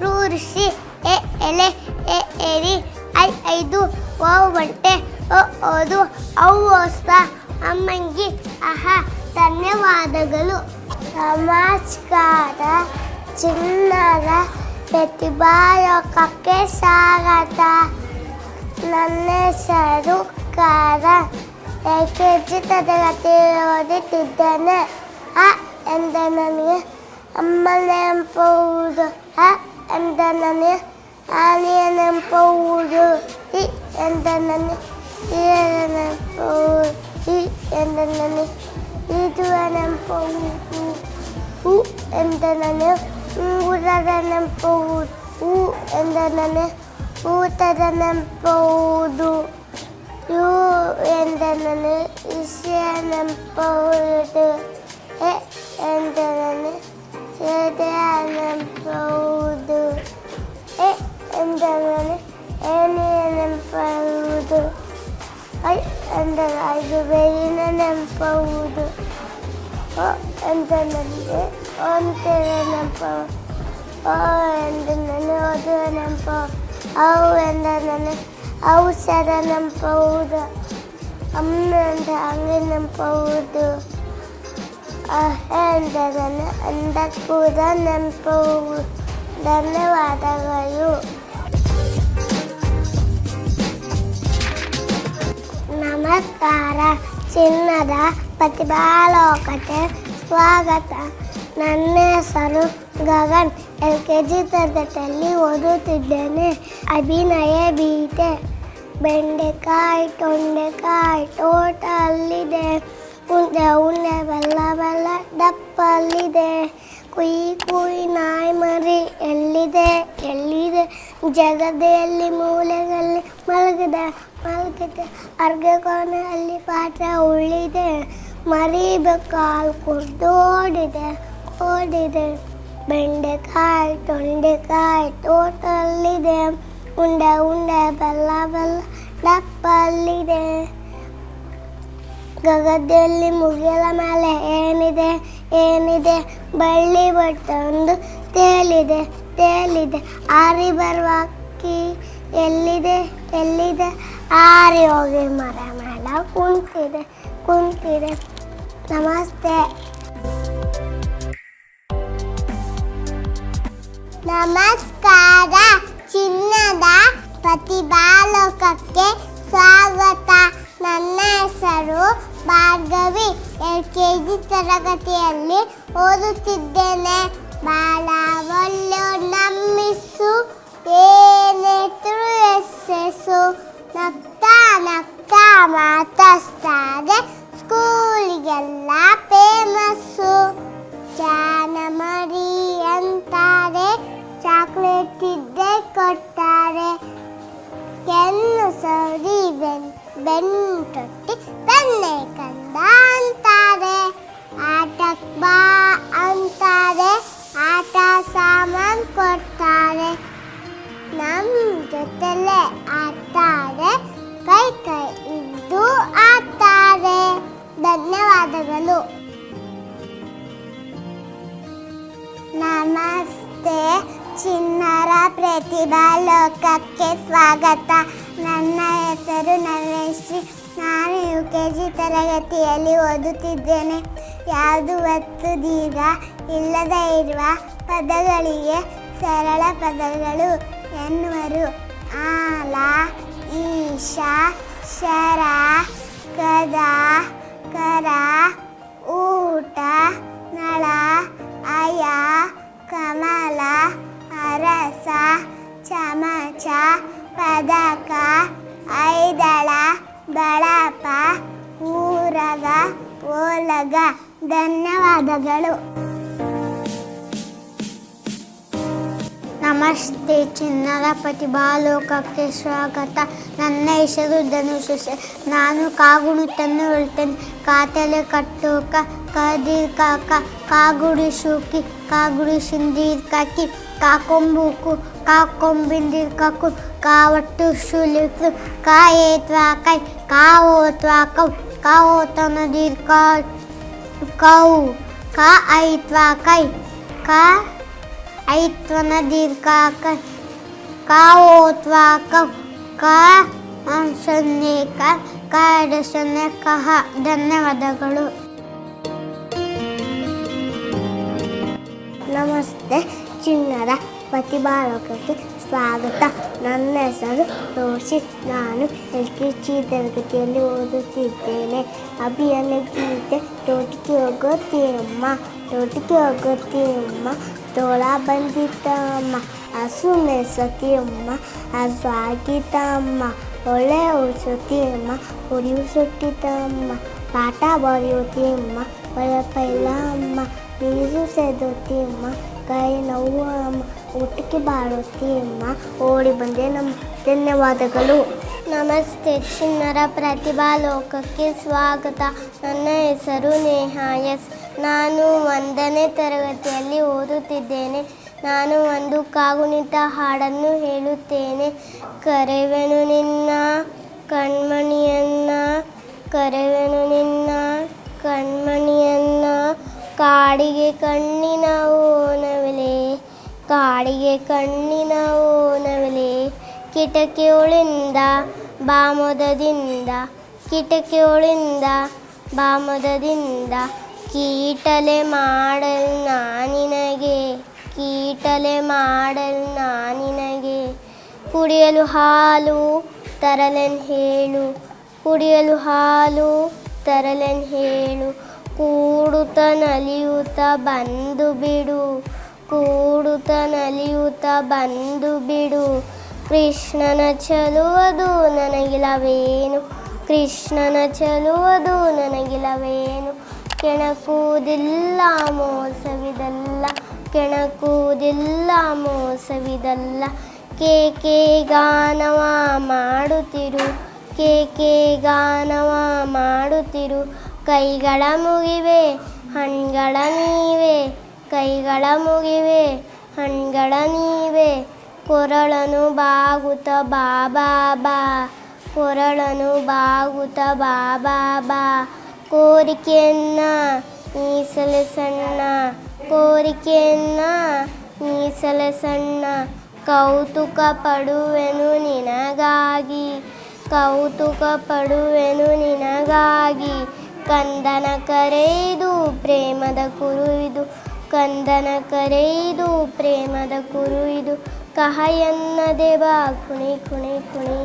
ಋ ಋಷಿ, ಎ ಎಲೆ, ಎ ಏರಿ, ಐ ಐದು, ಓ ಒಂಟೆ, ಓ ಓದು, ಔ ಓಸ್ತ, ಅಮ್ಮಂಗಿ, ಅಹ. ಧನ್ಯವಾದಗಳು. ನಮಸ್ಕಾರ, ಚಿನ್ನರ ಪ್ರತಿಭಾಲೋಕಕ್ಕೆ ಸ್ವಾಗತ. ನನ್ನ ಹೆಸರು ಕಾರ. LKG ತರಗತಿಯಲ್ಲಿ ಓದುತ್ತಿದ್ದೇನೆ. ಅ ಎಂದ ನನಗೆ ಅಮ್ಮ ನೆನಪುವುದು. ಅ ಎಂದ ನನಗೆ ಆನೆಯ ನೆನಪುವುದು. ಇ ಎಂದ ನನಗೆ ಹಿರಿಯರ ನೆನಪುವುದು. ಇ ಎಂದ ನನಗೆ ಈಜುವ ನೆನಪುವುದು. ಉ ಎಂದ ನನಗೆ ಉಂಗುರದ ನೆನಪುವುದು. ಉ ಎಂದ ನನಗೆ ಊಟದ ನೆನಪುವುದು. ಯು ಎಂದ ನನಗೆ ವಿಷಯ ನೆನಪುವುದು. ಎ ಎಂದ ನನಗೆ ಹೃದಯ ನೆನಪುವುದು. ಎ ಎಂದ ನನಗೆ ಏನೆಯ ನೆನಪುವುದು. ಐ ಎಂದ ಐದು ಬೇರಿನ ನೆನಪುವುದು. ಓ ಎಂದ ನನಗೆ ಒಂಟೆಯ ನೆನಪು. ಓ ಎಂದ ನನಗೆ ಓದುವ ನೆನಪು. ಅವು ಎಂದರೆ ನನಗೆ ಔಷಧ ನೆನಪುವುದು, ಅಮ್ಮ ಅಂತ ಹಂಗೆ ನೆನಪುವುದು, ಎಂದರೆ ಅಂದ ಕೂಡ ನೆನಪುವುದು. ಧನ್ಯವಾದಗಳು. ನಮಸ್ಕಾರ. ಚಿನ್ನದ ಪ್ರತಿಭಾಲೋಕಕ್ಕೆ ಸ್ವಾಗತ. ನನ್ನ ಹೆಸರು ಗಗನ್. LKG ತರಗತಿಯಲ್ಲಿ ಓದುತ್ತಿದ್ದೇನೆ. ಅಭಿನಯ ಗೀತೆ. ಬೆಂಡೆಕಾಯಿ ತೊಂಡೆಕಾಯಿ ತೋಟಲ್ಲಿದೆ, ಉಂಡೆ ಉಂಡೆ ಬೆಲ್ಲ ಬೆಲ್ಲ ದಪ್ಪಲ್ಲಿದೆ, ಕುಯ್ ಕುಯ್ ನಾಯಿ ಮರಿ ಎಲ್ಲಿದೆ ಎಲ್ಲಿದೆ, ಜಗದೆಯಲ್ಲಿ ಮೂಲೆಗಳಲ್ಲಿ ಮಲಗಿದೆ ಮಲಗಿದೆ, ಅರ್ಗೆ ಕೋಣೆಯಲ್ಲಿ ಪಾತ್ರೆ ಉಳಿದೆ, ಮರಿ ಬೆಕ್ಕಾಲು ಕುಡ್ದು ಓಡಿದೆ ಓಡಿದೆ. ಬೆಂಡೆಕಾಯಿ ತೊಂಡೆಕಾಯಿ ತೋಟಲ್ಲಿದೆ, ಉಂಡೆ ಉಂಡೆ ಬೆಲ್ಲ ಬೆಲ್ಲ ದಪ್ಪಲ್ಲಿದೆ, ಗಗದೆಯಲ್ಲಿ ಮುಗಿಲ ಮೇಲೆ ಏನಿದೆ ಏನಿದೆ, ಬಳ್ಳಿ ಬಟ್ಟೊಂದು ತೇಲಿದೆ ತೇಲಿದೆ, ಆರಿ ಬರುವ ಅಕ್ಕಿ ಎಲ್ಲಿದೆ ಎಲ್ಲಿದೆ, ಆರಿ ಹೋಗಿ ಮರ ಮೇಲೆ ಕುಂತಿದೆ ಕುಂತಿದೆ. ನಮಸ್ತೆ. ನಮಸ್ಕಾರ. ಚಿನ್ನದ ಪ್ರತಿಭಾಲೋಕಕ್ಕೆ ಸ್ವಾಗತ. ನನ್ನ ಹೆಸರು ಭಾರ್ಗವಿ. LKG ತರಗತಿಯಲ್ಲಿ ಓದುತ್ತಿದ್ದೇನೆ. ಬಾಳ ಒಳ್ಳೆ ನಮ್ಮಿಸು ಏನೇತರು ಎಸ್ಸೆಸು, ನಗ್ತಾ ನಗ್ತಾ ಮಾತಾಡ್ತಾರೆ, ಸ್ಕೂಲಿಗೆಲ್ಲ ಫೇಮಸ್ಸು, ಜಾನ ಮರಿ ಅಂತಾರೆ, ಚಾಕ್ಲೇಟ್ ಇದ್ದೇ ಕೊಡ್ತಾರೆ, ಕೆನ್ನು ಸರಿ ಬೆಂಟೊಟ್ಟಿ ಬೆನ್ನೆ ಕಂದ ಅಂತಾರೆ, ಆಟಕ್ಕೆ ಬಾ ಅಂತಾರೆ, ಆಟ ಸಾಮಾನು ಕೊಡ್ತಾರೆ, ನಮ್ಮ ಜೊತೆಲೆ ಆಡ್ತಾರೆ, ಕೈ ಕೈ ಇದ್ದು ಆಡ್ತಾರೆ. ಧನ್ಯವಾದಗಳು. ನಮಸ್ತೆ. ಚಿನ್ನರ ಪ್ರತಿಭಾಲೋಕಕ್ಕೆ ಸ್ವಾಗತ. ನನ್ನ ಹೆಸರು ನರೇಶ್ರೀ. ನಾನು UKG ತರಗತಿಯಲ್ಲಿ ಓದುತ್ತಿದ್ದೇನೆ. ಯಾವುದು ಒತ್ತು ದೀರ್ಘ ಇಲ್ಲದೆ ಇರುವ ಪದಗಳಿಗೆ ಸರಳ ಪದಗಳು ಎನ್ನುವರು. ಆಲ, ಈಶ, ಶರ, ಕದ, ಕರ, ಊಟ, ನಳ, ಅಯ, ಕಮಲ, ಅರಸ, ಚಮಚ, ಪದಕ, ಐದಳ, ಬಳಪ, ಊರಗ, ಓಲಗ. ಧನ್ಯವಾದಗಳು. ನಮಸ್ತೆ. ಚಿನ್ನದ ಪ್ರತಿಭಾಲೋಕಕ್ಕೆ ಸ್ವಾಗತ. ನನ್ನ ಹೆಸರು ಧನುಷ್. ನಾನು ಕಾಗುಣಿತನ್ನು ಹೇಳ್ತೇನೆ. ಕಾತಲೆ ಕಟ್ಟೋಕ ಕದೀರ್ ಕಾಕ, ಕಾಗುಡಿ ಶೂಕಿ ಕಾಗುಡಿ ಸಿಂದೀರ್ ಕಾಕಿ, ಕಾಕೊಂಬೂಕು ಕಾಕೊಂಬಿಂದೀರ್ ಕಾಕು, ಕಾವಟ್ಟು ಶುಲಿಕು ಕಾಯೇತ್ವಾ ಕೈ, ಕಾವೋತ್ವಾ ಕೌ, ಕಾವೋತನ ದೀರ್ ಕೌ, ಕಾ ಐತ್ವಾ ಕೈ, ಕಾ ಐತ್ವನ ದೀರ್ಘ ಕಾವೋತ್ವಾ ಕೌ, ಕಾ ಸೊನ್ನೆ ಕಾಡ ಸೊನ್ನೆ ಕಹ. ಧನ್ಯವಾದಗಳು. ನಮಸ್ತೆ. ಚಿನ್ನದ ಪ್ರತಿಭಾಲೋಕಕ್ಕೆ ಸ್ವಾಗತ. ನನ್ನ ಹೆಸರು ರೋಷಿತ್. ನಾನು LKG ತರಗತಿಯಲ್ಲಿ ಓದುತ್ತಿದ್ದೇನೆ. ಅಭಿನಯ ಗೀತೆ. ತೋಟಕ್ಕೆ ಹೋಗುತ್ತೀಯಮ್ಮ ತೋಟಕ್ಕೆ ಹೋಗುತ್ತೀಯಮ್ಮ, ತೋಳ ಬಂದಿತ್ತಮ್ಮ, ಹಸು ಮೇಸತಿಯಮ್ಮ, ಹಸು ಆಗಿತ್ತಮ್ಮ, ಒಳ್ಳೆ ಉಳಿಸುತ್ತೀಯಮ್ಮ, ಉರಿಯು ಸುಟ್ಟಿತಮ್ಮ, ಪಾಠ ಬರೆಯುತ್ತೀಯಮ್ಮ, ಪೈಲ ಅಮ್ಮ, ನೀರು ಸೇದುತ್ತೀಯಮ್ಮ, ಕೈ ನೋವು ಅಮ್ಮ, ಊಟಕ್ಕೆ ಬಾಳುತ್ತೀಯಮ್ಮ, ಓಡಿ ಬಂದೆ ನಮ್ಮ. ಧನ್ಯವಾದಗಳು. ನಮಸ್ತೆ. ಚಿನ್ನರ ಪ್ರತಿಭಾಲೋಕಕ್ಕೆ ಸ್ವಾಗತ. ನನ್ನ ಹೆಸರು ನೇಹಾ ಎಸ್. ನಾನು 1ನೇ ತರಗತಿಯಲ್ಲಿ ಓದುತ್ತಿದ್ದೇನೆ. ನಾನು ಒಂದು ಕಾಗುಣಿತ ಹಾಡನ್ನು ಹೇಳುತ್ತೇನೆ. ಕರೆವೆನು ನಿನ್ನ ಕಣ್ಮಣಿಯನ್ನ, ಕರೆವೆನು ನಿನ್ನ ಕಣ್ಮಣಿಯನ್ನ, ಕಾಡಿಗೆ ಕಣ್ಣಿನ ಓನವಿಲೆ, ಕಾಡಿಗೆ ಕಣ್ಣಿನ ಓನವಿಲೆ, ಕಿಟಕಿಯೊಳಿಂದ ಬಾಮೊದದಿಂದ ಕಿಟಕಿಯೊಳಿಂದ ಬಾಮೊದದಿಂದ ಕೀಟಲೆ ಮಾಡಲು ನಾನಿನಗೆ ಕೀಟಲೆ ಮಾಡಲು ನಾನಿನಗೆ ಕುಡಿಯಲು ಹಾಲು ತರಲೆನ್ ಹೇಳು ಕುಡಿಯಲು ಹಾಲು ತರಲೆನ್ ಹೇಳು ಕೂಡುತ್ತ ನಲಿಯುತ್ತ ಬಂದು ಬಿಡು ಕೂಡುತ್ತ ನಲಿಯುತ್ತ ಬಂದು ಬಿಡು ಕೃಷ್ಣನ ಚಲುವುದು ನನಗಿಲ್ಲವೇನು ಕೃಷ್ಣನ ಚಲುವುದು ನನಗಿಲ್ಲವೇನು ಕೆಣಕುವುದಿಲ್ಲ ಮೋಸವಿದಲ್ಲ ಕೆಣಕುವುದಿಲ್ಲ ಮೋಸವಿದಲ್ಲ ಕೇಕೆ ಗಾನವ ಮಾಡುತ್ತಿರು ಕೇಕೆ ಗಾನವ ಮಾಡುತ್ತಿರು ಕೈಗಳ ಮುಗಿವೆ ಹಣ್ಗಳ ನೀವೆ ಕೈಗಳ ಮುಗಿವೆ ಹಣ್ಗಳ ನೀವೆ ಕೊರಳನು ಬಾಗುತ್ತ ಬಾಬಾ ಬಾ ಕೊರಳನು ಬಾಗುತ್ತ ಬಾಬಾ ಬಾ ಕೋರಿಕೆಯನ್ನ ಮೀಸಲು ಸಣ್ಣ ಕೋರಿಕೆಯನ್ನ ಮೀಸಲು ಸಣ್ಣ ಕೌತುಕ ಪಡುವೆನು ನಿನಗಾಗಿ ಕೌತುಕ ಪಡುವೆನು ನಿನಗಾಗಿ ಕಂದನ ಕರೆಯಿದು ಪ್ರೇಮದ ಕುರುವಿದು ಕಂದನ ಕರೆಯಿದು ಪ್ರೇಮದ ಕುರುವಿದು ಕಹಯನ್ನದೆ ಬಾ ಕುಣಿ ಕುಣಿ ಕುಣಿ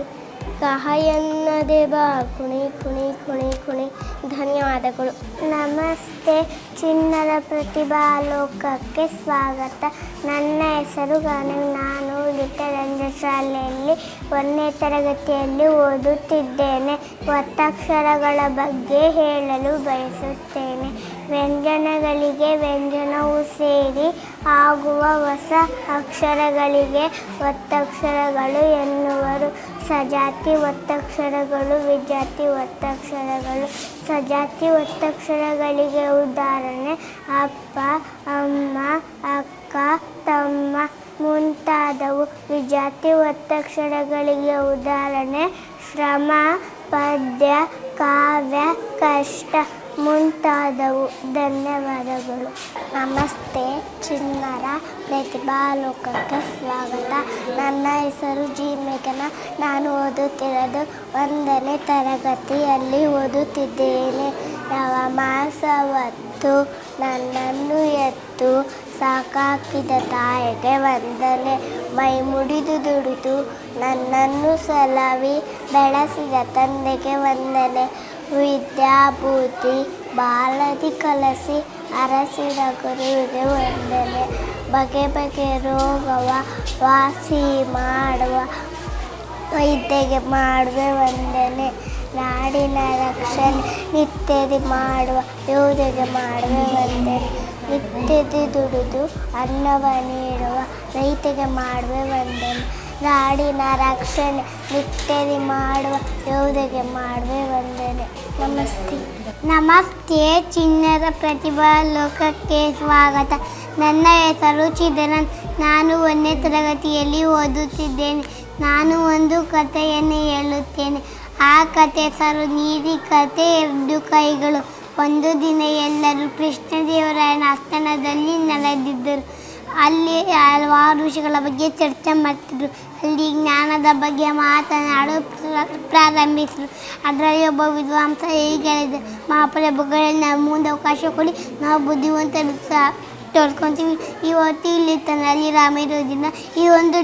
ಕಹಯನ್ನದೆ ಬಾ ಕುಣಿ ಕುಣಿ ಕುಣಿ ಕುಣಿ ಧನ್ಯವಾದಗಳು. ನಮಸ್ತೆ, ಚಿಣ್ಣರ ಪ್ರತಿಭಾ ಲೋಕಕ್ಕೆ ಸ್ವಾಗತ. ನನ್ನ ಹೆಸರು ಗಣೇಶ್. ನಾನು ಲಿಟಲ್ ಏಂಜಲ್ ಶಾಲೆಯಲ್ಲಿ 1ನೇ ತರಗತಿಯಲ್ಲಿ ಓದುತ್ತಿದ್ದೇನೆ. ಒತ್ತಕ್ಷರಗಳ ಬಗ್ಗೆ ಹೇಳಲು ಬಯಸುತ್ತೇನೆ. ವ್ಯಂಜನಗಳಿಗೆ ವ್ಯಂಜನವು ಸೇರಿ ಆಗುವ ಹೊಸ ಅಕ್ಷರಗಳಿಗೆ ಒತ್ತಕ್ಷರಗಳು ಎನ್ನುವರು. ಸಜಾತಿ ಒತ್ತಕ್ಷರಗಳು, ವಿಜಾತಿ ಒತ್ತಕ್ಷರಗಳು. ಸಜಾತಿ ಒತ್ತಕ್ಷರಗಳಿಗೆ ಉದಾಹರಣೆ ಅಪ್ಪ, ಅಮ್ಮ, ಅಕ್ಕ, ತಮ್ಮ ಮುಂತಾದವು. ವಿಜಾತಿ ಒತ್ತಕ್ಷರಗಳಿಗೆ ಉದಾಹರಣೆ ಶ್ರಮ, ಪದ್ಯ, ಕಾವ್ಯ, ಕಷ್ಟ ಮುಂತಾದವು. ಧನ್ಯವಾದಗಳು. ನಮಸ್ತೆ, ಚಿಣ್ಣರ ಪ್ರತಿಭಾ ಲೋಕಕ್ಕೆ ಸ್ವಾಗತ. ನನ್ನ ಹೆಸರು ಜಿ ಮೇಘನ. ನಾನು ಓದುತ್ತಿರೋದು 1ನೇ ತರಗತಿಯಲ್ಲಿ ಓದುತ್ತಿದ್ದೇನೆ. ನವಮಾಸ ಹೊತ್ತು ನನ್ನನ್ನು ಎತ್ತು ಸಾಕಾಕಿದ ತಾಯಿಗೆ ವಂದನೆ. ಮೈ ಮುಡಿದು ದುಡಿದು ನನ್ನನ್ನು ಸಲವಿ ಬೆಳೆಸಿದ ತಂದೆಗೆ ವಂದನೆ. ವಿದ್ಯಾಭೂತಿ ಬಾಲದಿ ಕಲಸಿ ಅರಸಿದ ಗುರುವಿಗೆ ವಂದನೆ. ಬಗೆ ಬಗೆ ರೋಗವ ವಾಸಿ ಮಾಡುವ ವೈದ್ಯಗೆ ಮಾಡುವೆ ವಂದನೆ. ನಾಡಿನ ರಕ್ಷಣೆ ನಿತ್ಯದಿ ಮಾಡುವ ಯೋಧೆಗೆ ಮಾಡುವೆ ವಂದನೆ. ನಿತ್ಯದಿ ದುಡಿದು ಅನ್ನವ ನೀಡುವ ರೈತಗೆ ಮಾಡುವೆ ವಂದನೆ. ನಾಡಿನ ರಕ್ಷಣೆ ನಿತ್ಯದಿ ಮಾಡುವ ಯೋಧೆಗೆ ಮಾಡುವೆ ವಂದನೆ. ನಮಸ್ತೆ. ನಮಸ್ತೆ, ಚಿಣ್ಣರ ಪ್ರತಿಭಾ ಲೋಕಕ್ಕೆ ಸ್ವಾಗತ. ನನ್ನ ಹೆಸರು ಚಿದರನ್. ನಾನು 1ನೇ ತರಗತಿಯಲ್ಲಿ ಓದುತ್ತಿದ್ದೇನೆ. ನಾನು ಒಂದು ಕಥೆಯನ್ನು ಹೇಳುತ್ತೇನೆ. ಆ ಕಥೆ ಹೆಸರು ನೀಲಿ ಕಥೆ 2 ಕೈಗಳು. ಒಂದು ದಿನ ಎಲ್ಲರೂ ಕೃಷ್ಣದೇವರಾಯನ ಆಸ್ಥಾನದಲ್ಲಿ ನೆಲೆದಿದ್ದರು. ಅಲ್ಲಿ ಹಲವಾರು ವಿಷಯಗಳ ಬಗ್ಗೆ ಚರ್ಚೆ ಮಾಡ್ತಿದ್ರು. ಅಲ್ಲಿ ಜ್ಞಾನದ ಬಗ್ಗೆ ಮಾತನಾಡಲು ಪ್ರಾರಂಭಿಸಿದರು. ಅದರಲ್ಲಿ ಒಬ್ಬ ವಿದ್ವಾಂಸ ಹೀಗೆ ಹೇಳಿದ, ಮಹಾಪ್ರಭುಗಳಲ್ಲಿ ನಾವು ಮುಂದೆ ಅವಕಾಶ ಕೊಡಿ, ನಾವು ಬುದ್ಧಿವಂತರು ತೋರ್ಕೊತೀವಿ. ಇವತ್ತು ಇಲ್ಲಿ ತನ್ನಲ್ಲಿ ರಾಮ ಇರೋದಿಲ್ಲ. ಈ ಒಂದು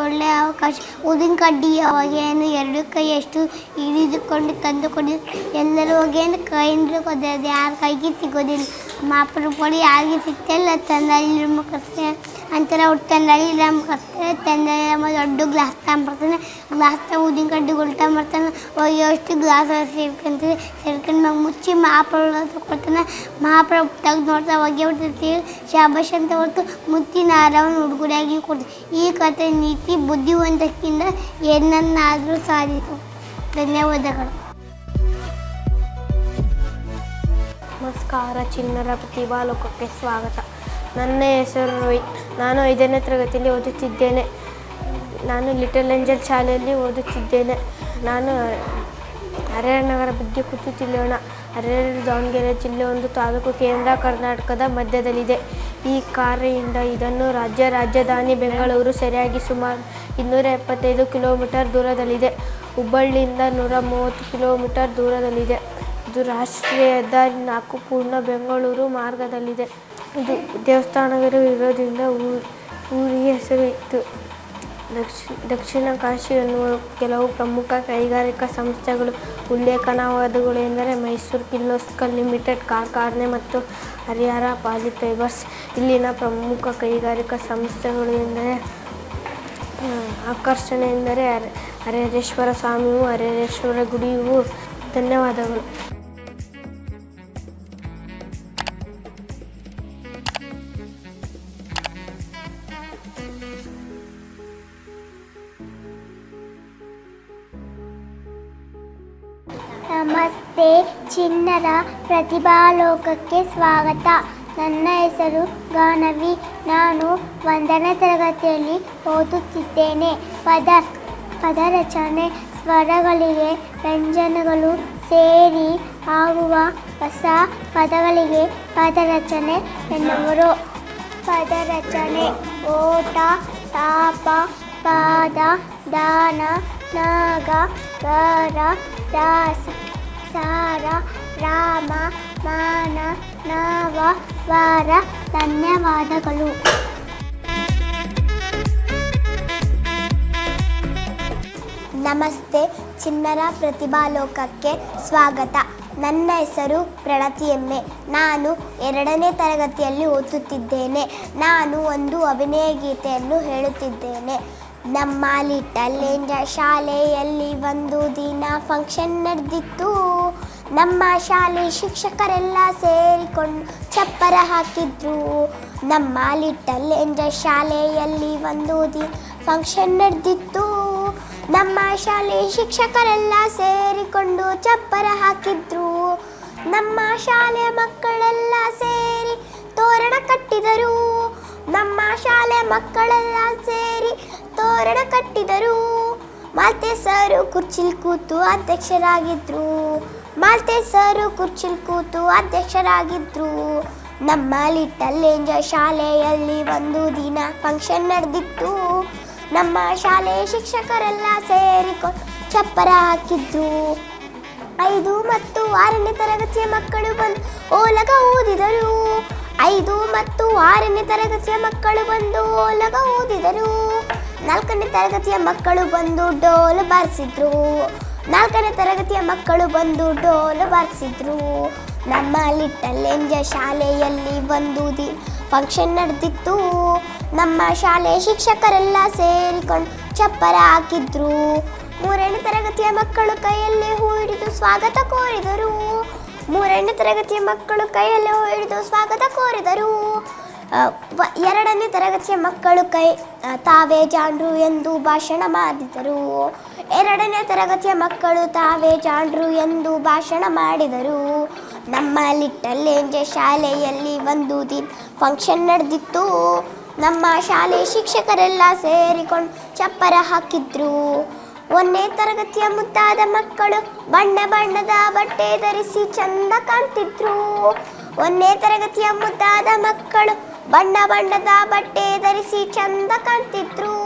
ಒಳ್ಳೆಯ ಅವಕಾಶ. ಉದಿನ ಕಡ್ಡಿ ಅವಾಗೇನು 2 ಕೈ ಎಷ್ಟು ಹಿಡಿದುಕೊಂಡು ತಂದು ಕೊಡಿ. ಎಲ್ಲರೂ ಹೋಗೇನು ಕೈಯಿಂದ ಕೊಡೋದು, ಯಾರ ಕೈಗೆ ಸಿಗೋದಿಲ್ಲ. ಮಹಾಪ್ರಭುಗಳು ಯಾರಿಗೆ ಸಿಗ್ತಾಯಿಲ್ಲ ತಂದಲ್ಲಿ ಕರ್ತಾರೆ ಅಂತಾರೆ. ಅವ್ರು ತಂದಲ್ಲಿ ರಾಮ ಕರ್ತಾರೆ. ತಂದಲ್ಲಿ ರಾಮ ದೊಡ್ಡ ಗ್ಲಾಸ್ ತಗೊಂಬರ್ತಾನೆ. ಗ್ಲಾಸ್ ಉದಿನ ಕಡ್ಡಿ ಉಲ್ಟಾ ಮಾಡ್ತಾನೆ. ಹೋಗಿ ಅಷ್ಟು ಗ್ಲಾಸ್ ಸೇರ್ಕೊಂತಾರೆ. ಸೇರ್ಕೊಂಡು ಮುಚ್ಚಿ ಮಹಾಪ್ರಭು ಹತ್ರ ಕೊಡ್ತಾನೆ. ಮಹಾಪ್ರಭು ತೆಗೆದು ನೋಡ್ತಾ ಹೋಗಿ ಬಿಡ್ತಿರ್ತೀವಿ. ಶಾಬಾಷ್ ಅಂತ ಹೊರತು ಮುತ್ತಿನ ಹಾರವನ್ನು ಉಡುಗೊರೆಯಾಗಿ ಕೊಡ್ತೀವಿ. ಈ ಕಥೆ ನೀತಿ ಬುದ್ಧಿವಂತಿಕೆಯಿಂದ ಏನನ್ನಾದರೂ ಸಾಧಿಸು. ಧನ್ಯವಾದಗಳು. ನಮಸ್ಕಾರ, ಚಿಣ್ಣರ ಪ್ರತಿಭಾ ಲೋಕಕ್ಕೆ ಸ್ವಾಗತ. ನನ್ನ ಹೆಸರು ರೋಹಿತ್. ನಾನು 5ನೇ ತರಗತಿಯಲ್ಲಿ ಓದುತ್ತಿದ್ದೇನೆ. ನಾನು ಲಿಟಲ್ ಏಂಜಲ್ ಶಾಲೆಯಲ್ಲಿ ಓದುತ್ತಿದ್ದೇನೆ. ನಾನು ಹರಿಹರ ನಗರ ಬಿದ್ದಿಕುತ್ತು ಜಿಲ್ಲೆಯೋಣ. ಹರಿಹರ ದಾವಣಗೆರೆ ಜಿಲ್ಲೆ ಒಂದು ತಾಲೂಕು ಕೇಂದ್ರ ಕರ್ನಾಟಕದ ಮಧ್ಯದಲ್ಲಿದೆ. ಈ ಕಾರಣದಿಂದ ಇದನ್ನು ರಾಜ್ಯ ರಾಜಧಾನಿ ಬೆಂಗಳೂರು ಸರಿಯಾಗಿ ಸುಮಾರು 275 ಕಿಲೋಮೀಟರ್ ದೂರದಲ್ಲಿದೆ. ಹುಬ್ಬಳ್ಳಿಯಿಂದ 130 ಕಿಲೋಮೀಟರ್ ದೂರದಲ್ಲಿದೆ. ಇದು ರಾಷ್ಟ್ರೀಯ ಹೆದ್ದಾರಿ 4 ಪೂರ್ಣ ಬೆಂಗಳೂರು ಮಾರ್ಗದಲ್ಲಿದೆ. ಇದು ದೇವಸ್ಥಾನಗಳು ಇರೋದ್ರಿಂದ ಊರಿಗೆ ಹೆಸರು ಇತ್ತು. ದಕ್ಷಿಣ ಕಾಶಿ ಎನ್ನುವ ಕೆಲವು ಪ್ರಮುಖ ಕೈಗಾರಿಕಾ ಸಂಸ್ಥೆಗಳು ಉಲ್ಲೇಖನವಾದವುಗಳು ಎಂದರೆ ಮೈಸೂರು ಕಿರ್ಲೋಸ್ಕರ್ ಲಿಮಿಟೆಡ್ ಕಾರ್ಖಾನೆ ಮತ್ತು ಹರಿಹರ ಪಾಲಿ ಫೈಬರ್ಸ್. ಇಲ್ಲಿನ ಪ್ರಮುಖ ಕೈಗಾರಿಕಾ ಸಂಸ್ಥೆಗಳು ಎಂದರೆ ಆಕರ್ಷಣೆ ಎಂದರೆ ಹರಿಹರೇಶ್ವರ ಸ್ವಾಮಿಯು, ಹರಿಹರೇಶ್ವರ ಗುಡಿಯು. ಧನ್ಯವಾದಗಳು. ನಮಸ್ತೆ, ಚಿನ್ನರ ಪ್ರತಿಭಾಲೋಕಕ್ಕೆ ಸ್ವಾಗತ. ನನ್ನ ಹೆಸರು ಗಾನವಿ. ನಾನು 1ನೇ ತರಗತಿಯಲ್ಲಿ ಓದುತ್ತಿದ್ದೇನೆ. ಪದರಚನೆ ಸ್ವರಗಳಿಗೆ ವ್ಯಂಜನಗಳು ಸೇರಿ ಆಗುವ ಹೊಸ ಪದಗಳಿಗೆ ಪದರಚನೆ ಎನ್ನುವರು. ಪದರಚನೆ: ಓಟ, ತಾಪ, ಪಾದ, ದಾನ, ನಾಗ, ಗರ, ದಾಸ, ಸಾರ, ರಾಮ, ಮಾನ, ನಾವ, ವಾರ. ಧನ್ಯವಾದಗಳು. ನಮಸ್ತೆ, ಚಿನ್ನರ ಪ್ರತಿಭಾಲೋಕಕ್ಕೆ ಸ್ವಾಗತ. ನನ್ನ ಹೆಸರು ಪ್ರಣತಿ ಎಮ್ಮೆ. ನಾನು 2ನೇ ತರಗತಿಯಲ್ಲಿ ಓದುತ್ತಿದ್ದೇನೆ. ನಾನು ಒಂದು ಅಭಿನಯ ಗೀತೆಯನ್ನು ಹೇಳುತ್ತಿದ್ದೇನೆ. ನಮ್ಮ ಲಿಟಲ್ ಏಂಜಲ್ ಶಾಲೆಯಲ್ಲಿ ಒಂದು ದಿನ ಫಂಕ್ಷನ್ ನಡೆದಿತ್ತು. ನಮ್ಮ ಶಾಲೆ ಶಿಕ್ಷಕರೆಲ್ಲ ಸೇರಿಕೊಂಡು ಚಪ್ಪರ ಹಾಕಿದ್ರು. ನಮ್ಮ ಲಿಟಲ್ ಏಂಜಲ್ ಶಾಲೆಯಲ್ಲಿ ಒಂದು ದಿನ ಫಂಕ್ಷನ್ ನಡೆದಿತ್ತು. ನಮ್ಮ ಶಾಲೆ ಶಿಕ್ಷಕರೆಲ್ಲ ಸೇರಿಕೊಂಡು ಚಪ್ಪರ ಹಾಕಿದ್ರು. ನಮ್ಮ ಶಾಲೆಯ ಮಕ್ಕಳೆಲ್ಲ ಸೇರಿ ತೋರಣ ಕಟ್ಟಿದರು. ನಮ್ಮ ಶಾಲೆ ಮಕ್ಕಳೆಲ್ಲ ಸೇರಿ ತೋರಣ ಕಟ್ಟಿದರು. ಮಾಲ್ತೆ ಸರು ಕುರ್ಚಿಲ್ ಕೂತು ಅಧ್ಯಕ್ಷರಾಗಿದ್ರು. ನಮ್ಮ ಲಿಟಲ್ ಏಂಜಲ್ ಶಾಲೆಯಲ್ಲಿ ಒಂದು ದಿನ ಫಂಕ್ಷನ್ ನಡೆದಿತ್ತು. ನಮ್ಮ ಶಾಲೆ ಶಿಕ್ಷಕರೆಲ್ಲ ಸೇರಿಕೊಂಡು ಚಪ್ಪರ ಹಾಕಿದ್ರು. 5 ಮತ್ತು 6ನೇ ತರಗತಿಯ ಮಕ್ಕಳು ಬಂದು ಓಲಗ ಊದಿದರು. 5 ಮತ್ತು 6ನೇ ತರಗತಿಯ ಮಕ್ಕಳು ಬಂದು ಓಲಗ ಊದಿದರು. 4ನೇ ತರಗತಿಯ ಮಕ್ಕಳು ಬಂದು ಡೋಲು ಬಾರಿಸಿದ್ರು. 4ನೇ ತರಗತಿಯ ಮಕ್ಕಳು ಬಂದು ಡೋಲು ಬಾರಿಸಿದ್ರು. ನಮ್ಮ ಲಿಟಲ್ ಏಂಜಲ್ ಶಾಲೆಯಲ್ಲಿ ಒಂದು ದಿನ ಫಂಕ್ಷನ್ ನಡೆದಿತ್ತು. ನಮ್ಮ ಶಾಲೆ ಶಿಕ್ಷಕರೆಲ್ಲ ಸೇರಿಕೊಂಡು ಚಪ್ಪರ ಹಾಕಿದ್ರು. 3ನೇ ತರಗತಿಯ ಮಕ್ಕಳು ಕೈಯಲ್ಲಿ ಹೂ ಹಿಡಿದು ಸ್ವಾಗತ ಕೋರಿದರು. 3ನೇ ತರಗತಿಯ ಮಕ್ಕಳು ಕೈಯಲ್ಲಿ ಹೂ ಹಿಡಿದು ಸ್ವಾಗತ ಕೋರಿದರು. 2ನೇ ತರಗತಿಯ ಮಕ್ಕಳು ತಾವೇ ಜಾಂಡ್ರು ಎಂದು ಭಾಷಣ ಮಾಡಿದರು. 2ನೇ ತರಗತಿಯ ಮಕ್ಕಳು ತಾವೇ ಜಾಂಡ್ರು ಎಂದು ಭಾಷಣ ಮಾಡಿದರು. ನಮ್ಮ ಲಿಟಲ್ ಏಂಜಲ್ ಶಾಲೆಯಲ್ಲಿ ಒಂದು ದಿನ ಫಂಕ್ಷನ್ ನಡೆದಿತ್ತು. ನಮ್ಮ ಶಾಲೆ ಶಿಕ್ಷಕರೆಲ್ಲ ಸೇರಿಕೊಂಡು ಚಪ್ಪರ ಹಾಕಿದ್ರು. 1ನೇ ತರಗತಿಯ ಮುದ್ದಾದ ಮಕ್ಕಳು ಬಣ್ಣ ಬಣ್ಣದ ಬಟ್ಟೆ ಧರಿಸಿ ಚಂದ ಕಾಣ್ತಿದ್ರು. 1ನೇ ತರಗತಿಯ ಮುದ್ದಾದ ಮಕ್ಕಳು ಬಣ್ಣ ಬಣ್ಣದ ಬಟ್ಟೆ ಧರಿಸಿ ಚಂದ ಕಾಣ್ತಿದ್ರು.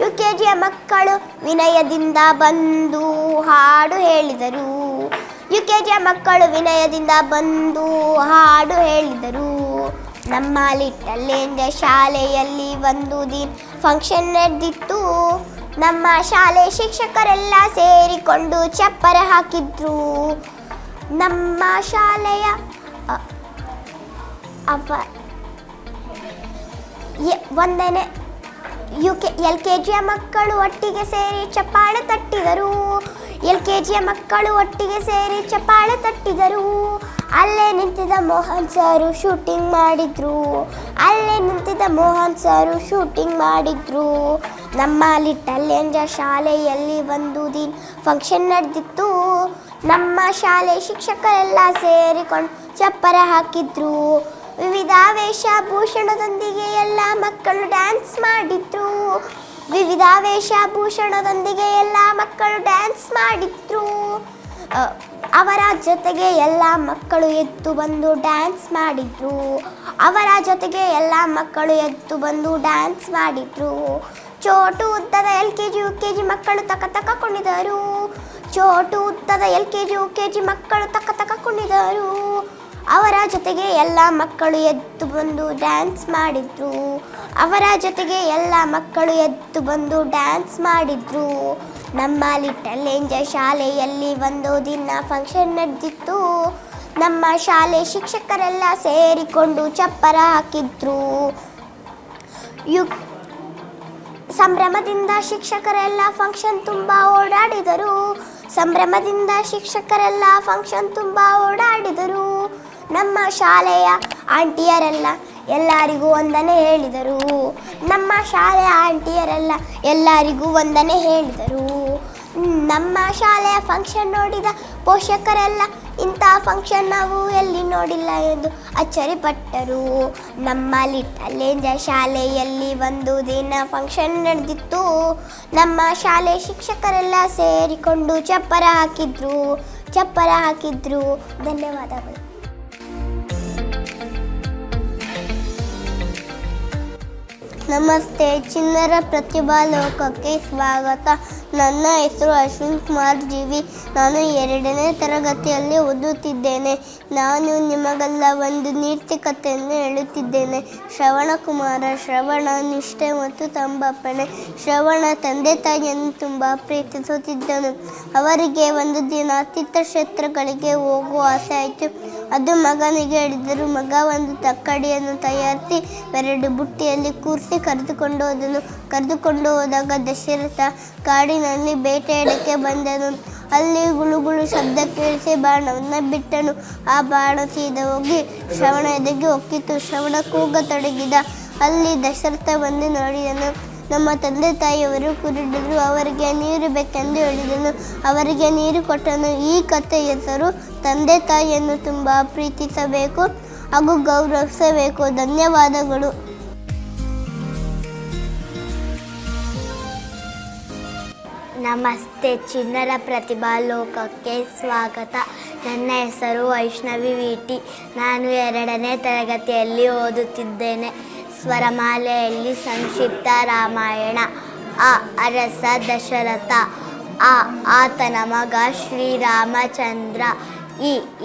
UKGಯ ಮಕ್ಕಳು ವಿನಯದಿಂದ ಬಂದು ಹಾಡು ಹೇಳಿದರು. UKGಯ ಮಕ್ಕಳು ವಿನಯದಿಂದ ಬಂದು ಹಾಡು ಹೇಳಿದರು. ನಮ್ಮ ಲಿಟಲ್ ಏಂಜಲ್ ಶಾಲೆಯಲ್ಲಿ ಒಂದು ದಿನ ಫಂಕ್ಷನ್ ನಡೆದಿತ್ತು. ನಮ್ಮ ಶಾಲೆ ಶಿಕ್ಷಕರೆಲ್ಲ ಸೇರಿಕೊಂಡು ಚಪ್ಪರ ಹಾಕಿದ್ರು. ನಮ್ಮ ಶಾಲೆಯ LKGಯ ಮಕ್ಕಳು ಒಟ್ಟಿಗೆ ಸೇರಿ ಚಪ್ಪಾಳೆ ತಟ್ಟಿದರು. LKGಯ ಮಕ್ಕಳು ಒಟ್ಟಿಗೆ ಸೇರಿ ಚಪ್ಪಾಳೆ ತಟ್ಟಿದರು. ಅಲ್ಲೇ ನಿಂತಿದ್ದ ಮೋಹನ್ ಸರು ಶೂಟಿಂಗ್ ಮಾಡಿದ್ರು. ನಮ್ಮ ಲಿಟಲ್ ಏಂಜಲ್ ಶಾಲೆಯಲ್ಲಿ ಒಂದು ದಿನ ಫಂಕ್ಷನ್ ನಡೆದಿತ್ತು. ನಮ್ಮ ಶಾಲೆ ಶಿಕ್ಷಕರೆಲ್ಲ ಸೇರಿಕೊಂಡು ಚಪ್ಪರ ಹಾಕಿದ್ರು. ವಿವಿಧ ವೇಷಭೂಷಣದೊಂದಿಗೆ ಎಲ್ಲ ಮಕ್ಕಳು ಡ್ಯಾನ್ಸ್ ಮಾಡಿದ್ರು. ಅವರ ಜೊತೆಗೆ ಎಲ್ಲ ಮಕ್ಕಳು ಎದ್ದು ಬಂದು ಡ್ಯಾನ್ಸ್ ಮಾಡಿದ್ರು. ಅವರ ಜೊತೆಗೆ ಎಲ್ಲ ಮಕ್ಕಳು ಎದ್ದು ಬಂದು ಡ್ಯಾನ್ಸ್ ಮಾಡಿದ್ರು. ಚೋಟು ಉದ್ದದ LKG UKG ಮಕ್ಕಳು ತಕ ಕುಣಿದರು. ಚೋಟು ಉದ್ದದ LKG UKG ಮಕ್ಕಳು ತಕ ಕುಣಿದರು. ಅವರ ಜೊತೆಗೆ ಎಲ್ಲ ಮಕ್ಕಳು ಎದ್ದು ಬಂದು ಡ್ಯಾನ್ಸ್ ಮಾಡಿದ್ರು. ಅವರ ಜೊತೆಗೆ ಎಲ್ಲ ಮಕ್ಕಳು ಎದ್ದು ಬಂದು ಡ್ಯಾನ್ಸ್ ಮಾಡಿದ್ರು. ನಮ್ಮ ಲಿಟಲ್ ಏಂಜಲ್ ಶಾಲೆಯಲ್ಲಿ ಒಂದು ದಿನ ಫಂಕ್ಷನ್ ನಡೆದಿತ್ತು. ನಮ್ಮ ಶಾಲೆ ಶಿಕ್ಷಕರೆಲ್ಲ ಸೇರಿಕೊಂಡು ಚಪ್ಪರ ಹಾಕಿದ್ರು. ಸಂಭ್ರಮದಿಂದ ಶಿಕ್ಷಕರೆಲ್ಲ ಫಂಕ್ಷನ್ ತುಂಬ ಓಡಾಡಿದರು. ಸಂಭ್ರಮದಿಂದ ಶಿಕ್ಷಕರೆಲ್ಲ ಫಂಕ್ಷನ್ ತುಂಬ ಓಡಾಡಿದರು. ನಮ್ಮ ಶಾಲೆಯ ಆಂಟಿಯರೆಲ್ಲ ಎಲ್ಲರಿಗೂ ವಂದನೆ ಹೇಳಿದರು. ನಮ್ಮ ಶಾಲೆಯ ಆಂಟಿಯರೆಲ್ಲ ಎಲ್ಲರಿಗೂ ವಂದನೆ ಹೇಳಿದರು. ನಮ್ಮ ಶಾಲೆಯ ಫಂಕ್ಷನ್ ನೋಡಿದ ಪೋಷಕರೆಲ್ಲ ಇಂಥ ಫಂಕ್ಷನ್ ನಾವು ಎಲ್ಲಿ ನೋಡಿಲ್ಲ ಎಂದು ಅಚ್ಚರಿಪಟ್ಟರು. ನಮ್ಮ ಲಿಟಲ್ ಏಂಜಲ್ ಶಾಲೆಯಲ್ಲಿ ಒಂದು ದಿನ ಫಂಕ್ಷನ್ ನಡೆದಿತ್ತು. ನಮ್ಮ ಶಾಲೆ ಶಿಕ್ಷಕರೆಲ್ಲ ಸೇರಿಕೊಂಡು ಚಪ್ಪರ ಹಾಕಿದ್ರು. ಧನ್ಯವಾದಗಳು. ನಮಸ್ತೆ, ಚಿಣ್ಣರ ಪ್ರತಿಭಾ ಲೋಕಕ್ಕೆ ಸ್ವಾಗತ. ನನ್ನ ಹೆಸರು ಅಶ್ವಿನ್ ಕುಮಾರ್ ಜೀವಿ. ನಾನು 2ನೇ ತರಗತಿಯಲ್ಲಿ ಓದುತ್ತಿದ್ದೇನೆ. ನಾನು ನಿಮಗೆಲ್ಲ ಒಂದು ನೀತಿ ಕಥೆಯನ್ನು ಹೇಳುತ್ತಿದ್ದೇನೆ. ಶ್ರವಣಕುಮಾರ. ಶ್ರವಣ ನಿಷ್ಠೆ ಮತ್ತು ತಂಬಪ್ಪಣೆ. ಶ್ರವಣ ತಂದೆ ತಾಯಿಯನ್ನು ತುಂಬ ಪ್ರೀತಿಸುತ್ತಿದ್ದನು. ಅವರಿಗೆ ಒಂದು ದಿನ ತೀರ್ಥಕ್ಷೇತ್ರಗಳಿಗೆ ಹೋಗುವ ಆಸೆ ಆಯಿತು. ಅದು ಮಗನಿಗೆ ಹೇಳಿದರು. ಮಗ ಒಂದು ತಕ್ಕಡಿಯನ್ನು ತಯಾರಿಸಿ 2 ಬುಟ್ಟಿಯಲ್ಲಿ ಕೂರಿಸಿ ಕರೆದುಕೊಂಡು ಹೋದನು. ಕರೆದುಕೊಂಡು ಹೋದಾಗ ದಶರಥ ಕಾಡಿನಲ್ಲಿ ಬೇಟೆಯಾಡಕ್ಕೆ ಬಂದನು. ಅಲ್ಲಿ ಗುಳುಗುಳು ಶಬ್ದ ಕೇಳಿಸಿ ಬಾಣವನ್ನು ಬಿಟ್ಟನು. ಆ ಬಾಣ ಸೀದಾ ಹೋಗಿ ಶ್ರವಣ ಎದೆಗೆ ಹೊಕ್ಕಿತು. ಶ್ರವಣ ಕೂಗತೊಡಗಿದ. ಅಲ್ಲಿ ದಶರಥ ಬಂದು ನೋಡಿದನು. ನಮ್ಮ ತಂದೆ ತಾಯಿಯವರು ಕುರುಡರು, ಅವರಿಗೆ ನೀರು ಬೇಕೆಂದು ಹೇಳಿದನು. ಅವರಿಗೆ ನೀರು ಕೊಟ್ಟನು. ಈ ಕಥೆಯ ಹೆಸರು ತಂದೆ ತಾಯಿಯನ್ನು ತುಂಬ ಪ್ರೀತಿಸಬೇಕು ಹಾಗೂ ಗೌರವಿಸಬೇಕು. ಧನ್ಯವಾದಗಳು. ನಮಸ್ತೆ, ಚಿಣ್ಣರ ಪ್ರತಿಭಾ ಲೋಕಕ್ಕೆ ಸ್ವಾಗತ. ನನ್ನ ಹೆಸರು ವೈಷ್ಣವಿ ವಿಟಿ. ನಾನು 2ನೇ ತರಗತಿಯಲ್ಲಿ ಓದುತ್ತಿದ್ದೇನೆ. ಸ್ವರಮಾಲೆಯಲ್ಲಿ ಸಂಕ್ಷಿಪ್ತ ರಾಮಾಯಣ. ಅರಸ ದಶರಥ. ಆತನ ಮಗ ಶ್ರೀರಾಮಚಂದ್ರ.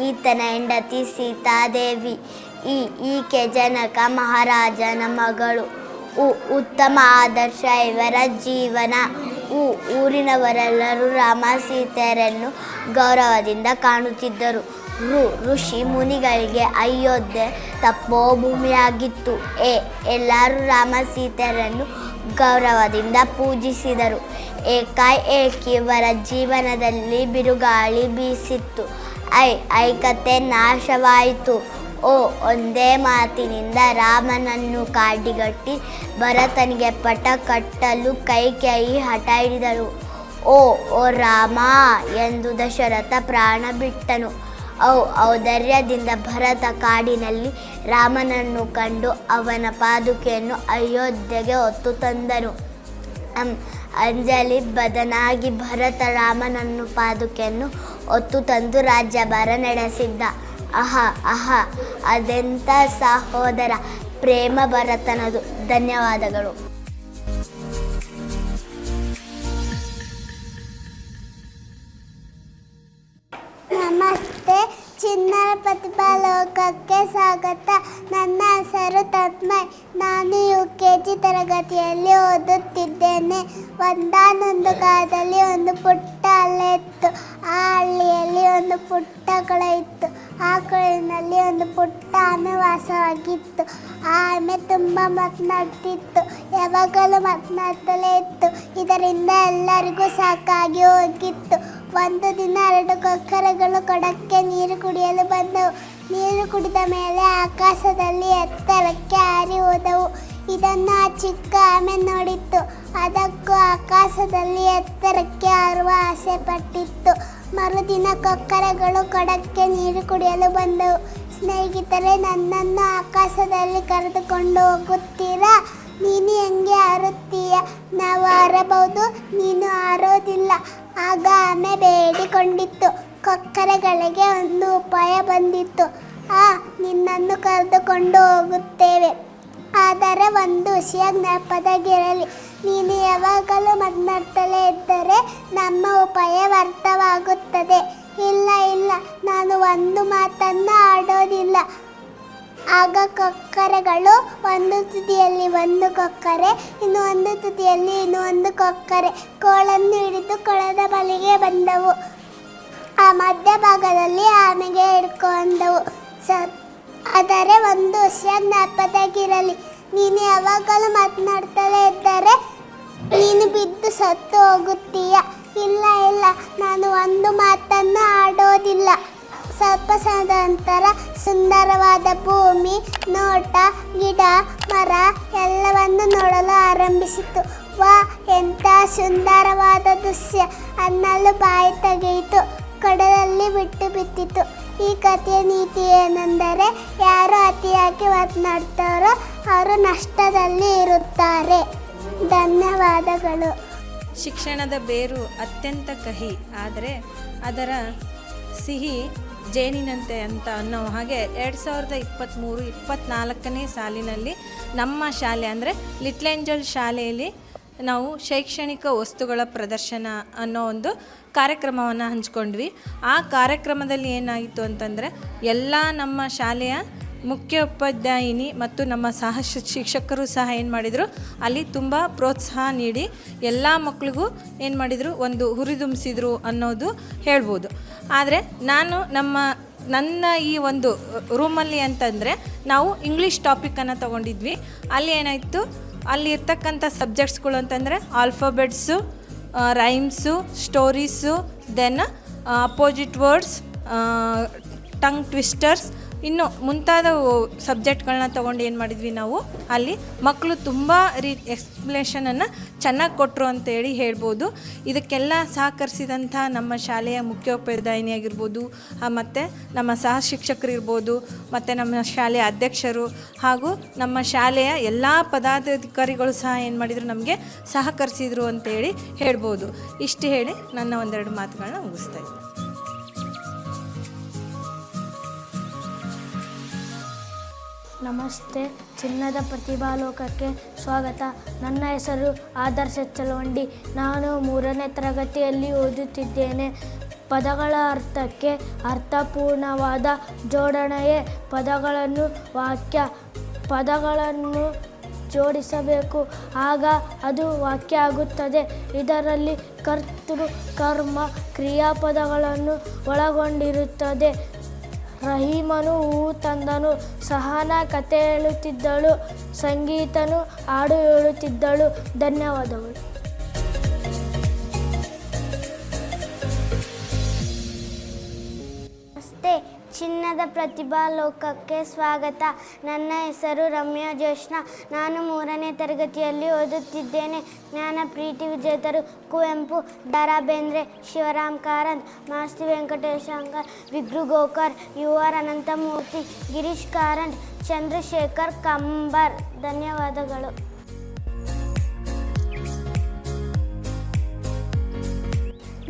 ಈತನ ಹೆಂಡತಿ ಸೀತಾದೇವಿ. ಈಕೆ ಜನಕ ಮಹಾರಾಜನ ಮಗಳು. ಉತ್ತಮ ಆದರ್ಶ ಇವರ ಜೀವನ. ಊರಿನವರೆಲ್ಲರೂ ರಾಮ ಸೀತೆಯರನ್ನು ಗೌರವದಿಂದ ಕಾಣುತ್ತಿದ್ದರು. ಋಷಿ ಮುನಿಗಳಿಗೆ ಅಯೋಧ್ಯೆ ತಪೋಭೂಮಿಯಾಗಿತ್ತು. ಎಲ್ಲರೂ ರಾಮ ಸೀತೆಯರನ್ನು ಗೌರವದಿಂದ ಪೂಜಿಸಿದರು. ಏಕಾಏಕಿ ಇವರ ಜೀವನದಲ್ಲಿ ಬಿರುಗಾಳಿ ಬೀಸಿತ್ತು. ಐಕ್ಯತೆ ನಾಶವಾಯಿತು. ಒಂದೇ ಮಾತಿನಿಂದ ರಾಮನನ್ನು ಕಾಡಿಗಟ್ಟಿ ಭರತನಿಗೆ ಪಟ ಕಟ್ಟಲು ಕೈಕೇಯಿ ಹಠ ಹಿಡಿದಳು. ಓ ರಾಮ ಎಂದು ದಶರಥ ಪ್ರಾಣ ಬಿಟ್ಟನು. ಔದಾರ್ಯದಿಂದ ಭರತ ಕಾಡಿನಲ್ಲಿ ರಾಮನನ್ನು ಕಂಡು ಅವನ ಪಾದುಕೆಯನ್ನು ಅಯೋಧ್ಯೆಗೆ ಹೊತ್ತು ತಂದನು. ಅಂಜಲಿ ಬದನಾಗಿ ಭರತ ರಾಮನನ್ನು ಪಾದುಕೆಯನ್ನು ಹೊತ್ತು ತಂದು ರಾಜ್ಯಭಾರ ನಡೆಸಿದ್ದ. ಅದೆಂಥ ಸಹೋದರ ಪ್ರೇಮ ಭರತನದು. ಧನ್ಯವಾದಗಳು. ನಮಸ್ತೆ, ಚಿಣ್ಣರ ಪ್ರತಿಭಾ ಲೋಕಕ್ಕೆ ಸ್ವಾಗತ. ನನ್ನ ಹೆಸರು ತನ್ಮಯ್. ನಾನು UKG ತರಗತಿಯಲ್ಲಿ ಓದುತ್ತಿದ್ದೇನೆ. ಒಂದಾನೊಂದು ಕಾಲದಲ್ಲಿ ಒಂದು ಪುಟ್ಟ ಹಳ್ಳಿ ಇತ್ತು. ಆ ಹಳ್ಳಿಯಲ್ಲಿ ಒಂದು ಪುಟ್ಟ ಕೊಳ ಇತ್ತು. ಆ ಕೊಳಲಿನಲ್ಲಿ ಒಂದು ಪುಟ್ಟ ಆಮೆ ವಾಸವಾಗಿತ್ತು. ಆ ಆಮೆ ತುಂಬ ಮಾತನಾಡ್ತಿತ್ತು. ಯಾವಾಗಲೂ ಮಾತನಾಡ್ತಲೇ ಇತ್ತು. ಇದರಿಂದ ಎಲ್ಲರಿಗೂ ಸಾಕಾಗಿ ಹೋಗಿತ್ತು. ಒಂದು ದಿನ 2 ಕೊಕ್ಕರೆಗಳು ಕೊಡಕ್ಕೆ ನೀರು ಕುಡಿಯಲು ಬಂದವು. ನೀರು ಕುಡಿದ ಮೇಲೆ ಆಕಾಶದಲ್ಲಿ ಎತ್ತರಕ್ಕೆ ಹಾರಿ ಹೋದವು. ಇದನ್ನು ಆ ಚಿಕ್ಕ ಆಮೆ ನೋಡಿತ್ತು. ಅದಕ್ಕೂ ಆಕಾಶದಲ್ಲಿ ಎತ್ತರಕ್ಕೆ ಹಾರುವ ಆಸೆ ಪಟ್ಟಿತ್ತು. ಮರುದಿನ ಕೊಕ್ಕರೆಗಳು ಕೊಡಕ್ಕೆ ನೀರು ಕುಡಿಯಲು ಬಂದವು. ಸ್ನೇಹಿತರೆ, ನನ್ನನ್ನು ಆಕಾಶದಲ್ಲಿ ಕರೆದುಕೊಂಡು ಹೋಗುತ್ತೀರಾ? ನೀನು ಹೆಂಗೆ ಹಾರುತ್ತೀಯ? ನಾವು ಹಾರಬಹುದು, ನೀನು ಹಾರೋದಿಲ್ಲ. ಆಗ ಆಮೆ ಬೇಡಿಕೊಂಡಿತ್ತು. ಕೊಕ್ಕರೆಗಳಿಗೆ ಒಂದು ಉಪಾಯ ಬಂದಿತ್ತು. ನಿನ್ನನ್ನು ಕರೆದುಕೊಂಡು ಹೋಗುತ್ತೇವೆ, ಆದರೆ ಒಂದು ವಿಷಯ ಜ್ಞಾಪಕವಾಗಿರಲಿ. ನೀನು ಯಾವಾಗಲೂ ಮಾತನಾಡ್ತಲೇ ಇದ್ದರೆ ನಮ್ಮ ಉಪಾಯ ವ್ಯರ್ಥವಾಗುತ್ತದೆ. ಇಲ್ಲ, ನಾನು ಒಂದು ಮಾತನ್ನು ಆಡೋದಿಲ್ಲ. ಆಗ ಕೊಕ್ಕರೆಗಳು ಒಂದು ತುದಿಯಲ್ಲಿ ಒಂದು ಕೊಕ್ಕರೆ, ಇನ್ನೊಂದು ತುದಿಯಲ್ಲಿ ಇನ್ನೊಂದು ಕೊಕ್ಕರೆ ಕೋಳನ್ನು ಹಿಡಿದು ಕೊಳದ ಬಳಿಗೆ ಬಂದವು. ಆ ಮಧ್ಯಭಾಗದಲ್ಲಿ ಆಮೆಗೆ ಹಿಡ್ಕೊಂಡವು. ಆದರೆ ಒಂದು ವಿಷಯ ಜ್ಞಾಪಕವಾಗಿರಲಿ. ನೀನು ಯಾವಾಗಲೂ ಮಾತನಾಡ್ತಲೇ ಇದ್ದರೆ ನೀನು ಬಿದ್ದು ಸತ್ತು ಹೋಗುತ್ತೀಯ. ಇಲ್ಲ, ನಾನು ಒಂದು ಮಾತನ್ನು ಆಡೋದಿಲ್ಲ. ಸ್ವಲ್ಪ ಸಮಯದ ನಂತರ ಸುಂದರವಾದ ಭೂಮಿ, ನೋಟ, ಗಿಡ, ಮರ ಎಲ್ಲವನ್ನು ನೋಡಲು ಆರಂಭಿಸಿತು. ವಾ, ಎಂಥ ಸುಂದರವಾದ ದೃಶ್ಯ ಅನ್ನಲು ಬಾಯಿ ತೆಗೆಯಿತು. ಕಡಲಲ್ಲಿ ಬಿಟ್ಟು ಬಿತ್ತಿತು. ಈ ಕಥೆಯ ನೀತಿ ಏನೆಂದರೆ, ಯಾರು ಅತಿಯಾಗಿ ಮಾತನಾಡ್ತಾರೋ ಅವರು ನಷ್ಟದಲ್ಲಿ ಇರುತ್ತಾರೆ. ಧನ್ಯವಾದಗಳು. ಶಿಕ್ಷಣದ ಬೇರು ಅತ್ಯಂತ ಕಹಿ, ಆದರೆ ಅದರ ಸಿಹಿ ಜೇನಿನಂತೆ ಅಂತ ಅನ್ನೋ ಹಾಗೆ 2023-24ನೇ ಸಾಲಿನಲ್ಲಿ ನಮ್ಮ ಶಾಲೆ ಅಂದರೆ ಲಿಟ್ಲ್ ಏಂಜಲ್ ಶಾಲೆಯಲ್ಲಿ ನಾವು ಶೈಕ್ಷಣಿಕ ವಸ್ತುಗಳ ಪ್ರದರ್ಶನ ಅನ್ನೋ ಒಂದು ಕಾರ್ಯಕ್ರಮವನ್ನು ಹಂಚ್ಕೊಂಡ್ವಿ. ಆ ಕಾರ್ಯಕ್ರಮದಲ್ಲಿ ಏನಾಯಿತು ಅಂತಂದರೆ, ಎಲ್ಲ ನಮ್ಮ ಶಾಲೆಯ ಮುಖ್ಯೋಪಾಧ್ಯಾಯಿನಿ ಮತ್ತು ನಮ್ಮ ಶಿಕ್ಷಕರು ಸಹ ಏನು ಮಾಡಿದರು, ಅಲ್ಲಿ ತುಂಬ ಪ್ರೋತ್ಸಾಹ ನೀಡಿ ಎಲ್ಲ ಮಕ್ಕಳಿಗೂ ಏನು ಮಾಡಿದರು, ಒಂದು ಹುರಿದುಂಬಿಸಿದ್ರು ಅನ್ನೋದು ಹೇಳ್ಬೋದು. ಆದರೆ ನಾನು ನನ್ನ ಈ ಒಂದು ರೂಮಲ್ಲಿ ಅಂತಂದರೆ ನಾವು ಇಂಗ್ಲೀಷ್ ಟಾಪಿಕನ್ನು ತೊಗೊಂಡಿದ್ವಿ. ಅಲ್ಲಿ ಏನಾಯಿತು, ಅಲ್ಲಿ ಇರ್ತಕ್ಕಂಥ ಸಬ್ಜೆಕ್ಟ್ಸ್ಗಳು ಅಂತಂದರೆ alphabets, rhymes, stories, then opposite words, tongue twisters, ಇನ್ನು ಮುಂತಾದ ಸಬ್ಜೆಕ್ಟ್ಗಳನ್ನ ತೊಗೊಂಡು ಏನು ಮಾಡಿದ್ವಿ ನಾವು ಅಲ್ಲಿ ಮಕ್ಕಳು ತುಂಬ ಎಕ್ಸ್ಪ್ಲೇಷನನ್ನು ಚೆನ್ನಾಗಿ ಕೊಟ್ಟರು ಅಂತೇಳಿ ಹೇಳ್ಬೋದು. ಇದಕ್ಕೆಲ್ಲ ಸಹಕರಿಸಿದಂಥ ನಮ್ಮ ಶಾಲೆಯ ಮುಖ್ಯೋಪಾಧ್ಯಾಯಿನಿ ಆಗಿರ್ಬೋದು, ಮತ್ತು ನಮ್ಮ ಸಹ ಶಿಕ್ಷಕರಿರ್ಬೋದು, ಮತ್ತು ನಮ್ಮ ಶಾಲೆಯ ಅಧ್ಯಕ್ಷರು ಹಾಗೂ ನಮ್ಮ ಶಾಲೆಯ ಎಲ್ಲ ಪದಾಧಿಕಾರಿಗಳು ಸಹ ಏನು ಮಾಡಿದರು, ನಮಗೆ ಸಹಕರಿಸಿದರು ಅಂತೇಳಿ ಹೇಳ್ಬೋದು. ಇಷ್ಟು ಹೇಳಿ ನನ್ನ ಒಂದೆರಡು ಮಾತುಗಳನ್ನ ಮುಗಿಸ್ತಾ ಇದ್ದೀನಿ. ನಮಸ್ತೆ, ಚಿನ್ನದ ಪ್ರತಿಭಾಲೋಕಕ್ಕೆ ಸ್ವಾಗತ. ನನ್ನ ಹೆಸರು ಆದರ್ಶ ಚಲವಂಡಿ. ನಾನು 3ನೇ ತರಗತಿಯಲ್ಲಿ ಓದುತ್ತಿದ್ದೇನೆ. ಪದಗಳ ಅರ್ಥಕ್ಕೆ ಅರ್ಥಪೂರ್ಣವಾದ ಜೋಡಣೆಯೇ ಪದಗಳನ್ನು ಜೋಡಿಸಬೇಕು, ಆಗ ಅದು ವಾಕ್ಯ ಆಗುತ್ತದೆ. ಇದರಲ್ಲಿ ಕರ್ತೃ, ಕರ್ಮ, ಕ್ರಿಯಾಪದಗಳನ್ನು ಒಳಗೊಂಡಿರುತ್ತದೆ. ರಹೀಮನು ಹೂ ತಂದನು, ಸಹನಾ ಕತೆ ಹೇಳುತ್ತಿದ್ದಳು, ಸಂಗೀತನು ಹಾಡು ಹೇಳುತ್ತಿದ್ದಳು. ಧನ್ಯವಾದಗಳು. ನಮಸ್ತೆ, ಚಿನ್ನದ ಪ್ರತಿಭಾ ಲೋಕಕ್ಕೆ ಸ್ವಾಗತ. ನನ್ನ ಹೆಸರು ರಮ್ಯಾ ಜೋಷ್ನಾ. ನಾನು 3ನೇ ತರಗತಿಯಲ್ಲಿ ಓದುತ್ತಿದ್ದೇನೆ. ಜ್ಞಾನ ಪ್ರೀತಿ ವಿಜೇತರು ಕುವೆಂಪು, ದ.ರಾ ಬೇಂದ್ರೆ, ಶಿವರಾಮ್ ಕಾರಂತ್, ಮಾಸ್ತಿ ವೆಂಕಟೇಶ ಅಂಗರ್, ವಿಗ್ರು ಗೋಕರ್, ಯು.ಆರ್. ಅನಂತಮೂರ್ತಿ, ಗಿರೀಶ್ ಕಾರಂತ್, ಚಂದ್ರಶೇಖರ್ ಕಂಬರ್. ಧನ್ಯವಾದಗಳು.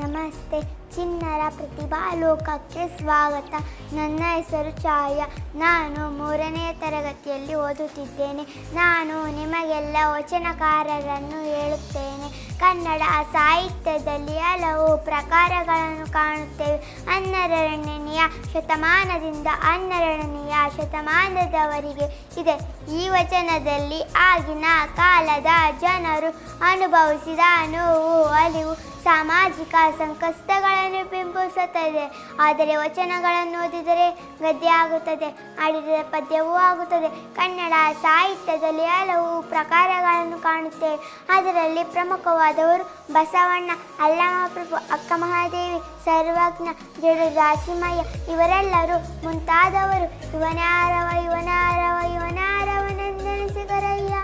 ನಮಸ್ತೆ, ಚಿನ್ನರ ಪ್ರತಿಭಾ ಲೋಕಕ್ಕೆ ಸ್ವಾಗತ. ನನ್ನ ಹೆಸರು ಛಾಯಾ. ನಾನು 3ನೇ ತರಗತಿಯಲ್ಲಿ ಓದುತ್ತಿದ್ದೇನೆ. ನಾನು ನಿಮಗೆಲ್ಲ ವಚನಕಾರರನ್ನು ಹೇಳುತ್ತೇನೆ. ಕನ್ನಡ ಸಾಹಿತ್ಯದಲ್ಲಿ ಹಲವು ಪ್ರಕಾರಗಳನ್ನು ಕಾಣುತ್ತೇವೆ. 12ನೇ ಶತಮಾನದಿಂದ 12ನೇ ಶತಮಾನದವರೆಗೆ ಇದೆ. ಈ ವಚನದಲ್ಲಿ ಆಗಿನ ಕಾಲದ ಜನರು ಅನುಭವಿಸಿದ ನೋವು, ಅಲಿವು, ಸಾಮಾಜಿಕ ಸಂಕಷ್ಟಗಳನ್ನು ಬಿಂಬಿಸುತ್ತದೆ. ಆದರೆ ವಚನಗಳನ್ನು ಓದಿದರೆ ಗದ್ಯ ಆಗುತ್ತದೆ, ಆಡಿದರೆ ಪದ್ಯವೂ ಆಗುತ್ತದೆ. ಕನ್ನಡ ಸಾಹಿತ್ಯದಲ್ಲಿ ಹಲವು ಪ್ರಕಾರಗಳನ್ನು ಕಾಣುತ್ತೇವೆ. ಅದರಲ್ಲಿ ಪ್ರಮುಖವಾದವರು ಬಸವಣ್ಣ, ಅಲ್ಲಮಪ್ರಭು, ಅಕ್ಕ ಮಹಾದೇವಿ, ಸರ್ವಜ್ಞ, ಜಡು ದಾಸಿಮಯ್ಯ ಇವರೆಲ್ಲರೂ ಮುಂತಾದವರು. ಇವನಾರವ ಇವನಾರವ ಇವನಾರವನೆಂದೆನಿಸಿಗರಯ್ಯ,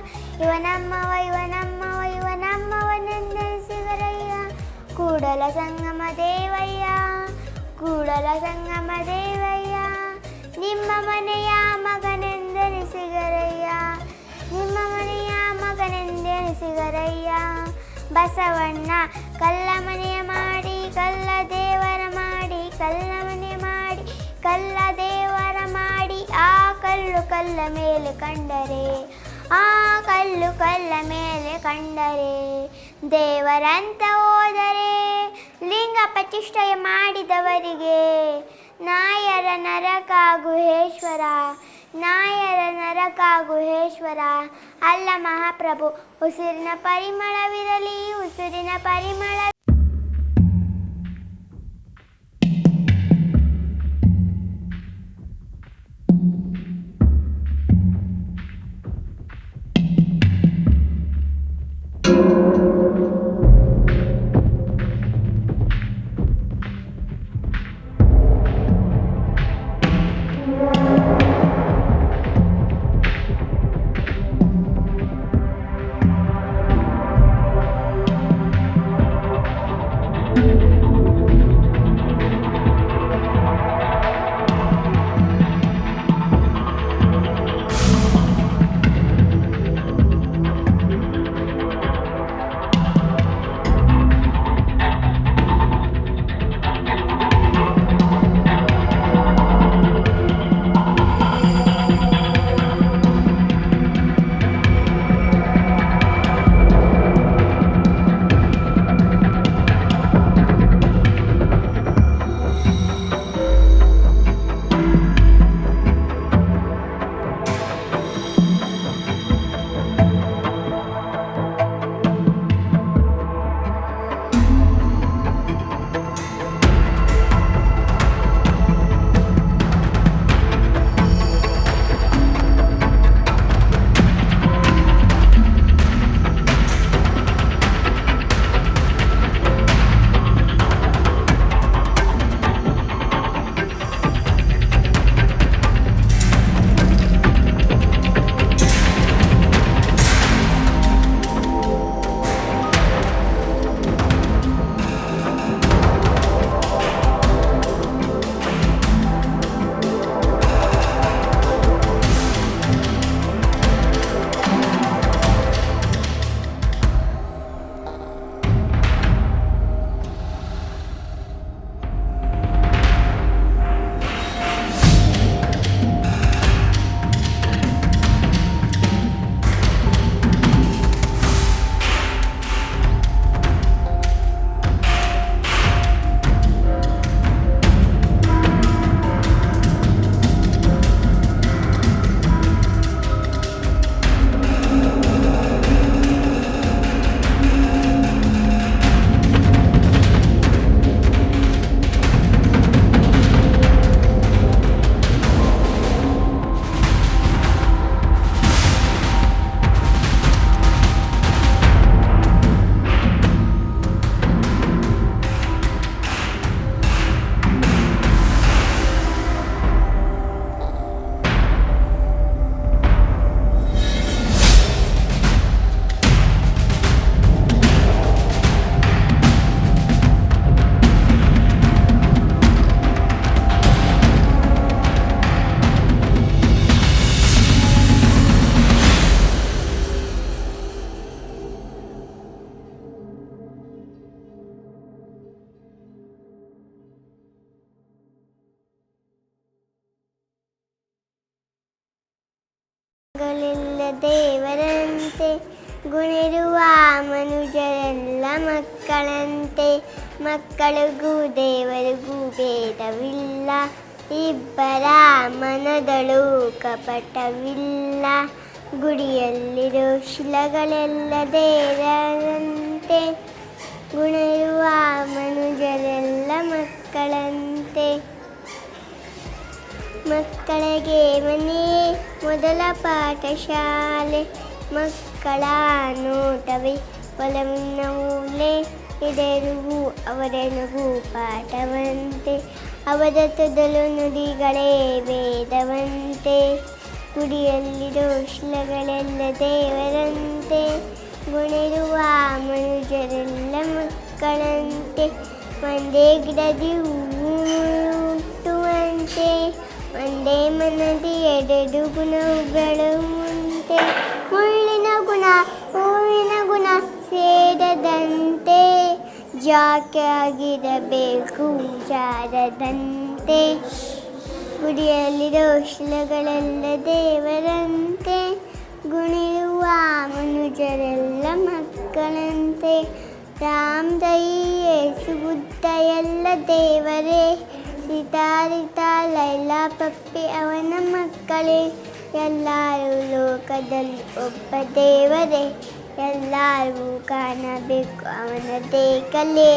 ಇವನಮ್ಮವ ಇವನಮ್ಮವ ಇವನಮ್ಮವನೆಂದೆನಿಸಿಗರಯ್ಯ. ಕೂಡಲ ಸಂಗಮ ದೇವಯ್ಯ, ಕೂಡಲ ಸಂಗಮ ದೇವಯ್ಯ, ನಿಮ್ಮ ಮನೆಯ ಮಗನೆಂದೆನಿಸಿಗರಯ್ಯ, ನಿಮ್ಮ ಮನೆಯ ಮಗನೆಂದೆನಿಸಿಗರಯ್ಯ. ಬಸವಣ್ಣ ಕಲ್ಲ ಮನೆಯ ಮಾಡಿ, ಕಲ್ಲ ದೇವರ ಮಾಡಿ, ಸಲ್ಲಮನೆ ಮಾಡಿ ಕಲ್ಲ ದೇವರ ಮಾಡಿ ಆ ಕಲ್ಲು ಕಲ್ಲ ಮೇಲೆ ಕಂಡರೆ ಆ ಕಲ್ಲು ಕಲ್ಲ ಮೇಲೆ ಕಂಡರೆ ದೇವರಂತ ಹೋದರೆ ಲಿಂಗ ಪ್ರತಿಷ್ಠೆ ಮಾಡಿದವರಿಗೆ ನಾಯರ ನರಕ ಗುಹೇಶ್ವರ ನಾಯರ ನರಕ ಗುಹೇಶ್ವರ ಅಲ್ಲ ಮಹಾಪ್ರಭು. ಉಸಿರಿನ ಪರಿಮಳವಿರಲಿ ಉಸಿರಿನ ಪರಿಮಳ. ದೇವರಂತೆ ಗುಣಿರುವ ಮನುಜರೆಲ್ಲ ಮಕ್ಕಳಂತೆ ಮಕ್ಕಳಿಗೂ ದೇವರಿಗೂ ಭೇದವಿಲ್ಲ ಇಬ್ಬರ ಮನದಳು ಕಪಟವಿಲ್ಲ ಗುಡಿಯಲ್ಲಿರೋ ಶಿಲೆಗಳೆಲ್ಲ ದೇವರಂತೆ ಗುಣಿರುವ ಮನುಜರೆಲ್ಲ ಮಕ್ಕಳಂತೆ ಮಕ್ಕಳಿಗೆ ಮನೆ ಮೊದಲ ಪಾಠಶಾಲೆ ಮಕ್ಕಳ ನೋಟವೇ ಒಲವಿನ ಮೂಲೆ ಇದೆರುವು ಅವರೆನಗೂ ಪಾಠವಂತೆ ಅವರ ತೊದಲು ನುಡಿಗಳೇ ವೇದವಂತೆ ಗುಡಿಯಲ್ಲಿರೋ ಶಿಲೆಗಳೆಲ್ಲ ದೇವರಂತೆ ಗುಣಿರುವ ಮನುಜರೆಲ್ಲ ಮಕ್ಕಳಂತೆ ಒಂದೇ ಗಿಡದಿ ಹೂವು ಹುಟ್ಟುವಂತೆ ಒಂದೇ ಮನದಿ ಎರಡು ಗುಣಗಳು ಮುಂತೆ ಮುಳ್ಳಿನ ಗುಣ ಹೂವಿನ ಗುಣ ಸೇರದಂತೆ ಜಾಕೆ ಆಗಿರಬೇಕು ಜಾರದಂತೆ. ಗುಡಿಯಲ್ಲಿರೋ ಶಿಲೆಗಳೆಲ್ಲ ದೇವರಂತೆ, ಗುಣಿರುವ ಮನುಜರೆಲ್ಲ ಮಕ್ಕಳಂತೆ. ರಾಮ್ ದಯಿ ಯೇಸು ಬುದ್ಧ ಎಲ್ಲ ದೇವರೇ, ಸೀತಾರಿತ ಲೈಲಾ ಪಪ್ಪಿ ಅವನ ಮಕ್ಕಳೇ. ಎಲ್ಲರೂ ಲೋಕದಲ್ಲಿ ಒಬ್ಬ ದೇವರೇ, ಎಲ್ಲರೂ ಕಾಣಬೇಕು ಅವನದೇ ಕಲೆ.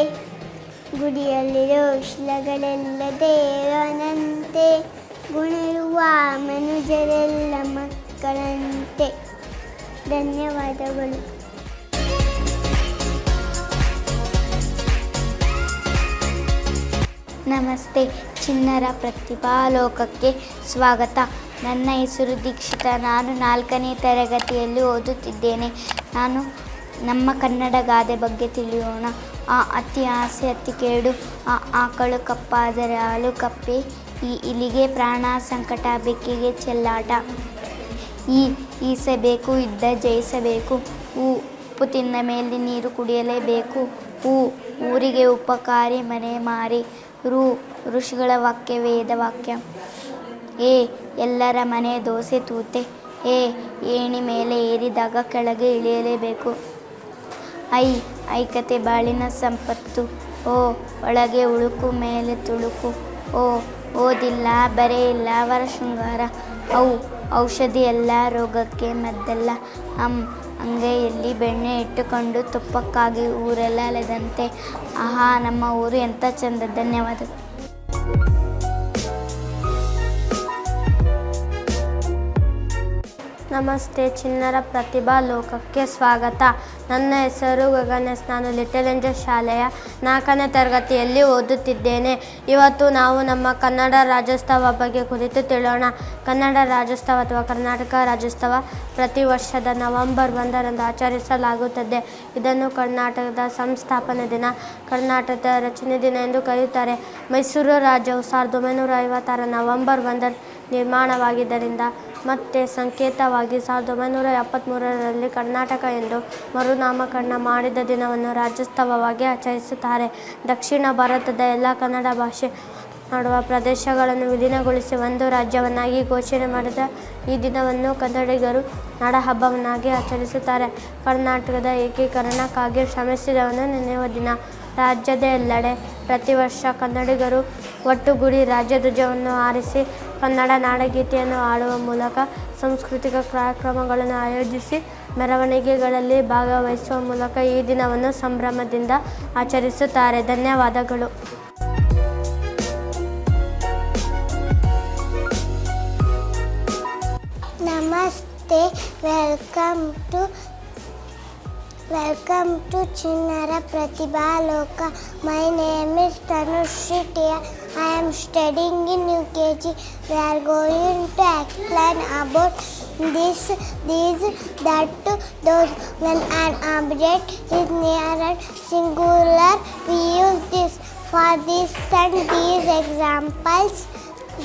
ಗುಡಿಯಲ್ಲಿರೋ ಶಿಲೆಗಳೆಲ್ಲ ದೇವನಂತೆ, ಗುಣಿರುವ ಮನುಜರೆಲ್ಲ ಮಕ್ಕಳಂತೆ. ಧನ್ಯವಾದಗಳು. ನಮಸ್ತೆ, ಚಿಣ್ಣರ ಪ್ರತಿಭಾಲೋಕಕ್ಕೆ ಸ್ವಾಗತ. ನನ್ನ ಹೆಸರು ದೀಕ್ಷಿತ. ನಾನು 4ನೇ ತರಗತಿಯಲ್ಲಿ ಓದುತ್ತಿದ್ದೇನೆ. ನಾನು ನಮ್ಮ ಕನ್ನಡ ಗಾದೆ ಬಗ್ಗೆ ತಿಳಿಯೋಣ. ಆ ಅತಿ ಆಸೆ ಅತಿ ಕೇಡು, ಆ ಆಕಳು ಕಪ್ಪಾದರೆ ಹಾಲು ಕಪ್ಪೆ, ಈ ಇಲಿಗೆ ಪ್ರಾಣ ಸಂಕಟ, ಬೆಕ್ಕಿಗೆ ಚೆಲ್ಲಾಟ. ಈಸಬೇಕು ಯುದ್ಧ ಜಯಿಸಬೇಕು, ಉಪ್ಪು ತಿಂದ ಮೇಲೆ ನೀರು ಕುಡಿಯಲೇಬೇಕು. ಊರಿಗೆ ಉಪಕಾರಿ ಮನೆ ಮಾರಿ, ಋಷಿಗಳ ವಾಕ್ಯ ವೇದ ವಾಕ್ಯ. ಎಲ್ಲರ ಮನೆ ದೋಸೆ ತೂತೆ, ಏಣಿ ಮೇಲೆ ಏರಿದಾಗ ಕೆಳಗೆ ಇಳಿಯಲೇಬೇಕು. ಐಕತೆ ಬಾಳಿನ ಸಂಪತ್ತು, ಒಳಗೆ ಉಳುಕು ಮೇಲೆ ತುಳುಕು. ಓದಿಲ್ಲ ಬರೆಯಿಲ್ಲ ಅವರ ಶೃಂಗಾರ, ಔಷಧಿ ಎಲ್ಲ ರೋಗಕ್ಕೆ ಮದ್ದಲ್ಲ. ಅಂಗೈಯಲ್ಲಿ ಬೆಣ್ಣೆ ಇಟ್ಟುಕೊಂಡು ತುಪ್ಪಕ್ಕಾಗಿ ಊರೆಲ್ಲ ಅಲೆದಂತೆ. ಆಹಾ ನಮ್ಮ ಊರು ಎಂಥ ಚಂದ. ಧನ್ಯವಾದಗಳು. ನಮಸ್ತೆ, ಚಿಣ್ಣರ ಪ್ರತಿಭಾ ಲೋಕಕ್ಕೆ ಸ್ವಾಗತ. ನನ್ನ ಹೆಸರು ಗಗನೇಶ್. ನಾನು ಲಿಟಲ್ ಏಂಜಲ್ ಶಾಲೆಯ 4ನೇ ತರಗತಿಯಲ್ಲಿ ಓದುತ್ತಿದ್ದೇನೆ. ಇವತ್ತು ನಾವು ನಮ್ಮ ಕನ್ನಡ ರಾಜ್ಯೋತ್ಸವ ಬಗ್ಗೆ ಕುರಿತು ತಿಳಿಯೋಣ. ಕನ್ನಡ ರಾಜ್ಯೋತ್ಸವ ಅಥವಾ ಕರ್ನಾಟಕ ರಾಜ್ಯೋತ್ಸವ ಪ್ರತಿ ವರ್ಷದ ನವೆಂಬರ್ 1ರಂದು ಆಚರಿಸಲಾಗುತ್ತದೆ. ಇದನ್ನು ಕರ್ನಾಟಕದ ಸಂಸ್ಥಾಪನೆ ದಿನ, ಕರ್ನಾಟಕದ ರಚನೆ ದಿನ ಎಂದು ಕರೆಯುತ್ತಾರೆ. ಮೈಸೂರು ರಾಜ್ಯವು 1956 ನವೆಂಬರ್ 1 ನಿರ್ಮಾಣವಾಗಿದ್ದರಿಂದ ಮತ್ತೆ ಸಂಕೇತವಾಗಿ 1973ರಲ್ಲಿ ಕರ್ನಾಟಕ ಎಂದು ಮರುನಾಮಕರಣ ಮಾಡಿದ ದಿನವನ್ನು ರಾಜ್ಯೋತ್ಸವವಾಗಿ ಆಚರಿಸುತ್ತಾರೆ. ದಕ್ಷಿಣ ಭಾರತದ ಎಲ್ಲ ಕನ್ನಡ ಭಾಷೆ ಆಡುವ ಪ್ರದೇಶಗಳನ್ನು ವಿಲೀನಗೊಳಿಸಿ ಒಂದು ರಾಜ್ಯವನ್ನಾಗಿ ಘೋಷಣೆ ಮಾಡಿದ ಈ ದಿನವನ್ನು ಕನ್ನಡಿಗರು ನಾಡಹಬ್ಬವನ್ನಾಗಿ ಆಚರಿಸುತ್ತಾರೆ. ಕರ್ನಾಟಕದ ಏಕೀಕರಣಕ್ಕಾಗಿ ಶ್ರಮಿಸಿದವರನ್ನು ನೆನೆಯುವ ದಿನ. ರಾಜ್ಯದ ಎಲ್ಲೆಡೆ ಪ್ರತಿ ವರ್ಷ ಕನ್ನಡಿಗರು ಒಟ್ಟುಗೂಡಿ ರಾಜ್ಯಧ್ವಜವನ್ನು ಹಾರಿಸಿ ಕನ್ನಡ ನಾಡಗೀತೆಯನ್ನು ಹಾಡುವ ಮೂಲಕ ಸಾಂಸ್ಕೃತಿಕ ಕಾರ್ಯಕ್ರಮಗಳನ್ನು ಆಯೋಜಿಸಿ ಮೆರವಣಿಗೆಗಳಲ್ಲಿ ಭಾಗವಹಿಸುವ ಮೂಲಕ ಈ ದಿನವನ್ನು ಸಂಭ್ರಮದಿಂದ ಆಚರಿಸುತ್ತಾರೆ. ಧನ್ಯವಾದಗಳು. ನಮಸ್ತೆ, ವೆಲ್ಕಮ್ ಟು ಚಿಣ್ಣರ ಪ್ರತಿಭಾ ಲೋಕ. My name is Tanushree Tia. I am studying in UKG. We are going to explain about these, that, those. When an object is near and singular, we use this. For this and these examples,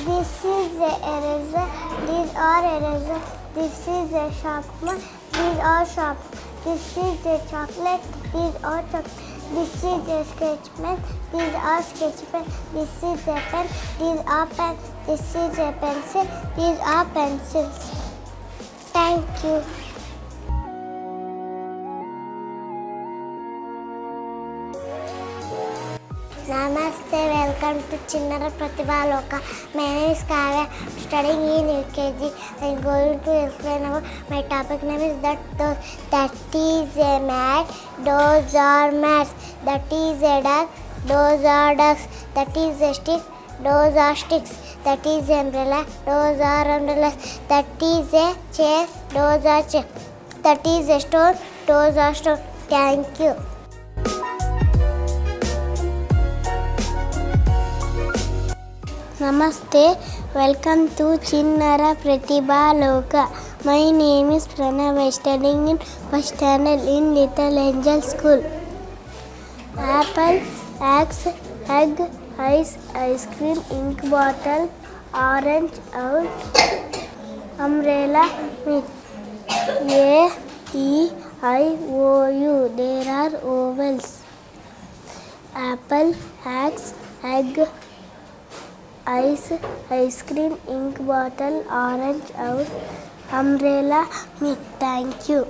this is a eraser, these are eraser. This is a sharpener, these are sharp. This is a chocolate, these are chocolate. This is a sketch pen, these are sketch pen. This is a pen, these are pen. This is a pencil, these are pencils. Thank you. Namaste, welcome to Chinnara Pratibha Loka. My name is Kavya. I'm studying in UKG. I'm going to explain about my topic name is that is a mat, those are mats. That is a duck, those are ducks. That is a stick, those are sticks. That is an umbrella, those are umbrellas. That is a chair, those are chairs. That is a stone, those are stones. Thank you. Namaste, welcome to Chinnara Pratibha Loka. My name is Pranav. I am studying in first standard in Little Angel School. Apple, axe, egg, ice cream, ink bottle, orange, owl, umbrella, meat. A, E, I, O, U. There are vowels. apple, axe, egg, ice cream, ink bottle, orange house, umbrella, me. Thank you.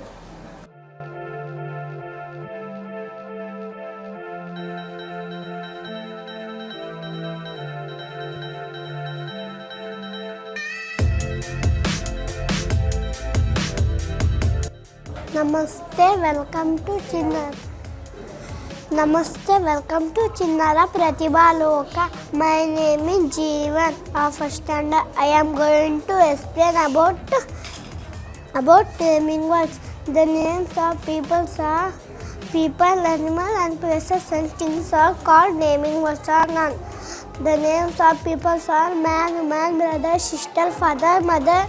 Namaste, welcome to Chinnara Pratibha Loka. My name is Jeevan of first standard. I am going to explain about naming words. The names of people, animal and places and things are called naming words or none. The names of people are man, brother, sister, father, mother,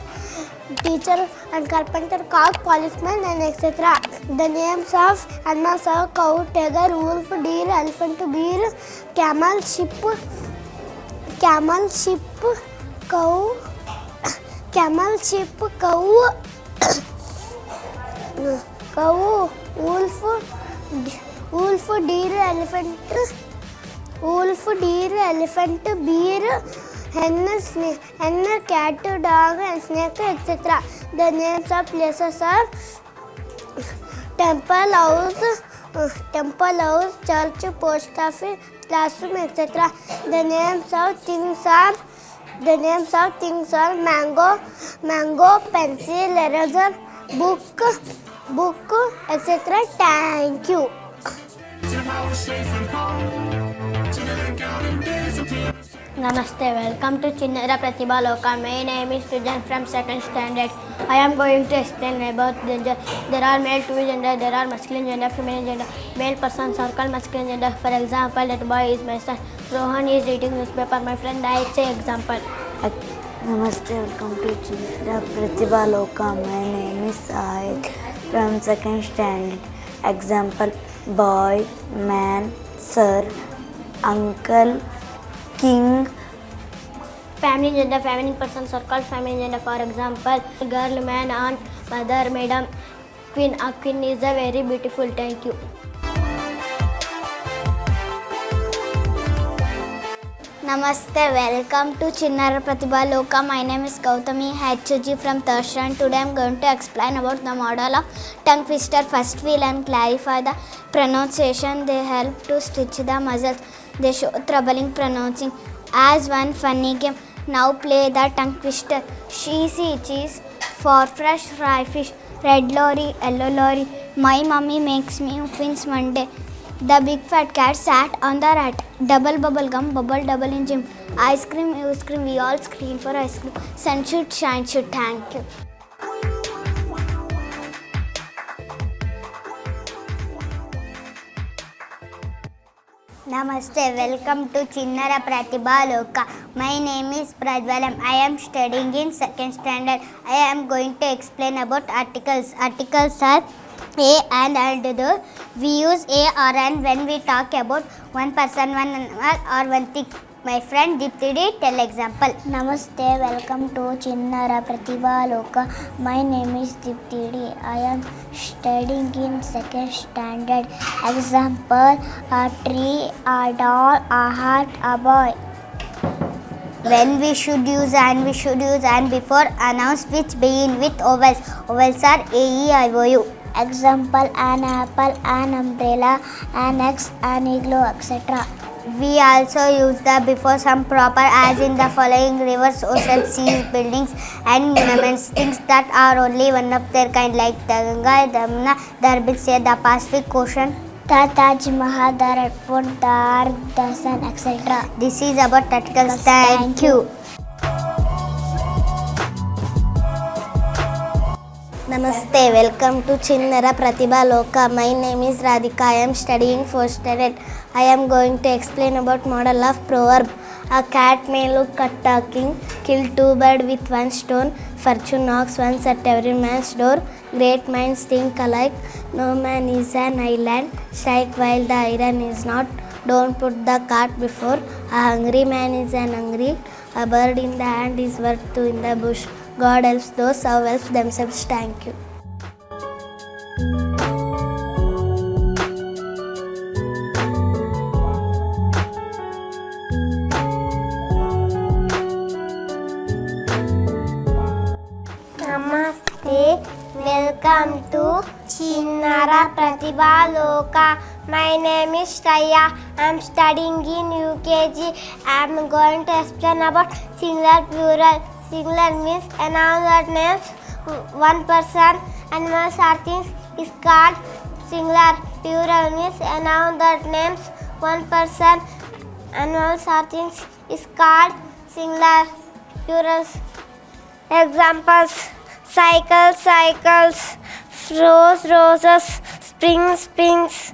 teacher and carpenter, cock, policeman and etc. The names of animals are cow, tiger, wolf, deer, elephant, bear, camel, sheep, cow, wolf, deer, elephant, bear, hen, cat, dog and snake, etc. The names of places are temple, house, church, post office, classroom, etc. The names of things are mango, pencil, eraser, book, etc. Thank you. Namaste, welcome to Chinnara Pratibha Loka. My name is Sujan from 2nd standard. I am going to explain about gender. There are male two gender, there are masculine gender, feminine gender. Male persons are called masculine gender. For example, that boy is my son. Rohan is reading newspaper. My friend I say example. Namaste, welcome to Chinnara Pratibha Loka. My name is Sahil from 2nd standard. Example, boy, man, sir, uncle, king. Family gender, feminine persons are called feminine gender. For example, girl, man, aunt, mother, madam, queen. A queen is a very beautiful. Thank you. Namaste, welcome to Chinnara Pratibha Loka. My name is Gautami HG from 3rd standard. Today I am going to explain about the model of tongue twister. First we learn clarify the pronunciation. They help to stitch the muscles. They show trouble in pronouncing. As one funny game. Now play the tongue twister. She, cheese, for fresh fry fish, red lorry, yellow lorry. My mummy makes me muffins Monday. The big fat cat sat on the rat. Double bubble gum, bubble double in gym. Ice cream, you scream, we all scream for ice cream. Sun shoot, shine shoot. Thank you. Namaste, welcome to Chinnara Pratibha Loka. My name is Prajwalam. I am studying in 2nd standard. I am going to explain about articles. Articles are a and the. We use a or an when we talk about one person, one animal or one thing. My friend Dipti tell example. Namaste, welcome to Chinnara Pratibha Loka. My name is Dipti. I am studying in 2nd standard. Example, a tree, a doll, a heart, a boy. When we should use and before announce which begin with vowels. Vowels are A, E, I, O, U. Example, an apple, an umbrella, an axe, an igloo, etc. We also use the before some proper as in the following rivers, oceans, seas, buildings and monuments, things that are only one of their kind like the Ganga, the Yamuna, the Arabic Sea, the Pacific Ocean, the Taj Mahal, the Red Fort, the Earth, the Sun, etc. This is about articles. Thank you. Namaste, welcome to Chinnara Pratibha Loka. My name is Radhika. I am studying 4th standard. I am going to explain about model of proverb. A cat may look at talking, kill two birds with one stone, fortune knocks once at every man's door, great minds think alike, no man is an island, strike while the iron is not, don't put the cart before, a hungry man is an hungry, a bird in the hand is worth two in the bush. God helps those who help themselves. Thank you. Welcome to Chinnara Pratibha Loka. My name is Shreya. I am studying in UKG. I am going to explain about singular plural. Singular means a noun that names one person. Animals or things is called singular. Plural means a noun that names one person. Animals or things is called singular. Plurals. Examples: cycle, cycles, rose, roses, spring, springs,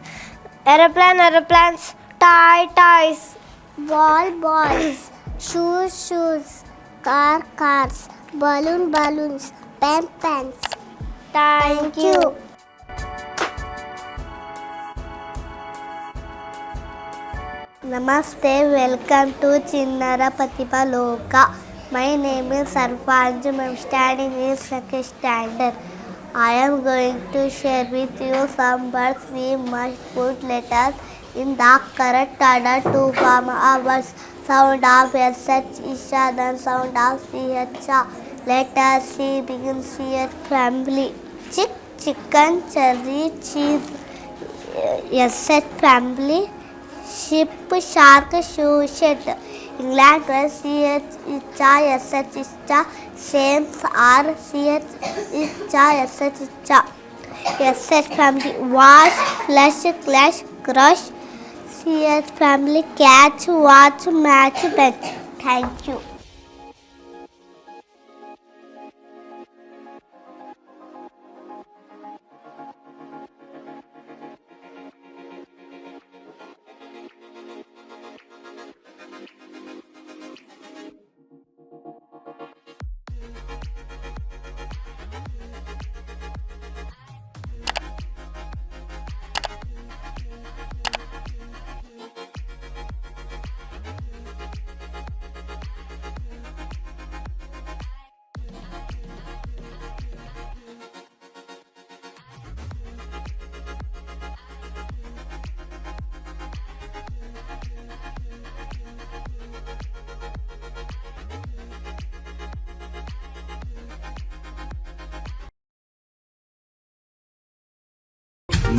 aeroplane, aeroplanes, toy, toys, ball, balls, shoes, shoes, car, cars, balloon, balloons, pen, pens. Thank you. Namaste, welcome to Chinnara Pratibha Loka. My name is Sarfanju. I am studying in second standard. I am going to share with you some words. We must put letters in the correct order to form a word. Sound of SH is than sound of CH. Letter C begins CH family. Chick, chicken, cherry, cheese. SH family. Ship, shark, shoe, shed. England was CH icha, SH icha, Sames are CH icha, SH icha. SH family, wash, flush, clash, crush. CH family, catch, watch, match, bench. Thank you.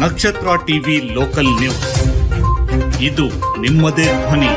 ನಕ್ಷತ್ರ TV local news, ಇದು ನಿಮ್ಮದೇ ಧ್ವನಿ.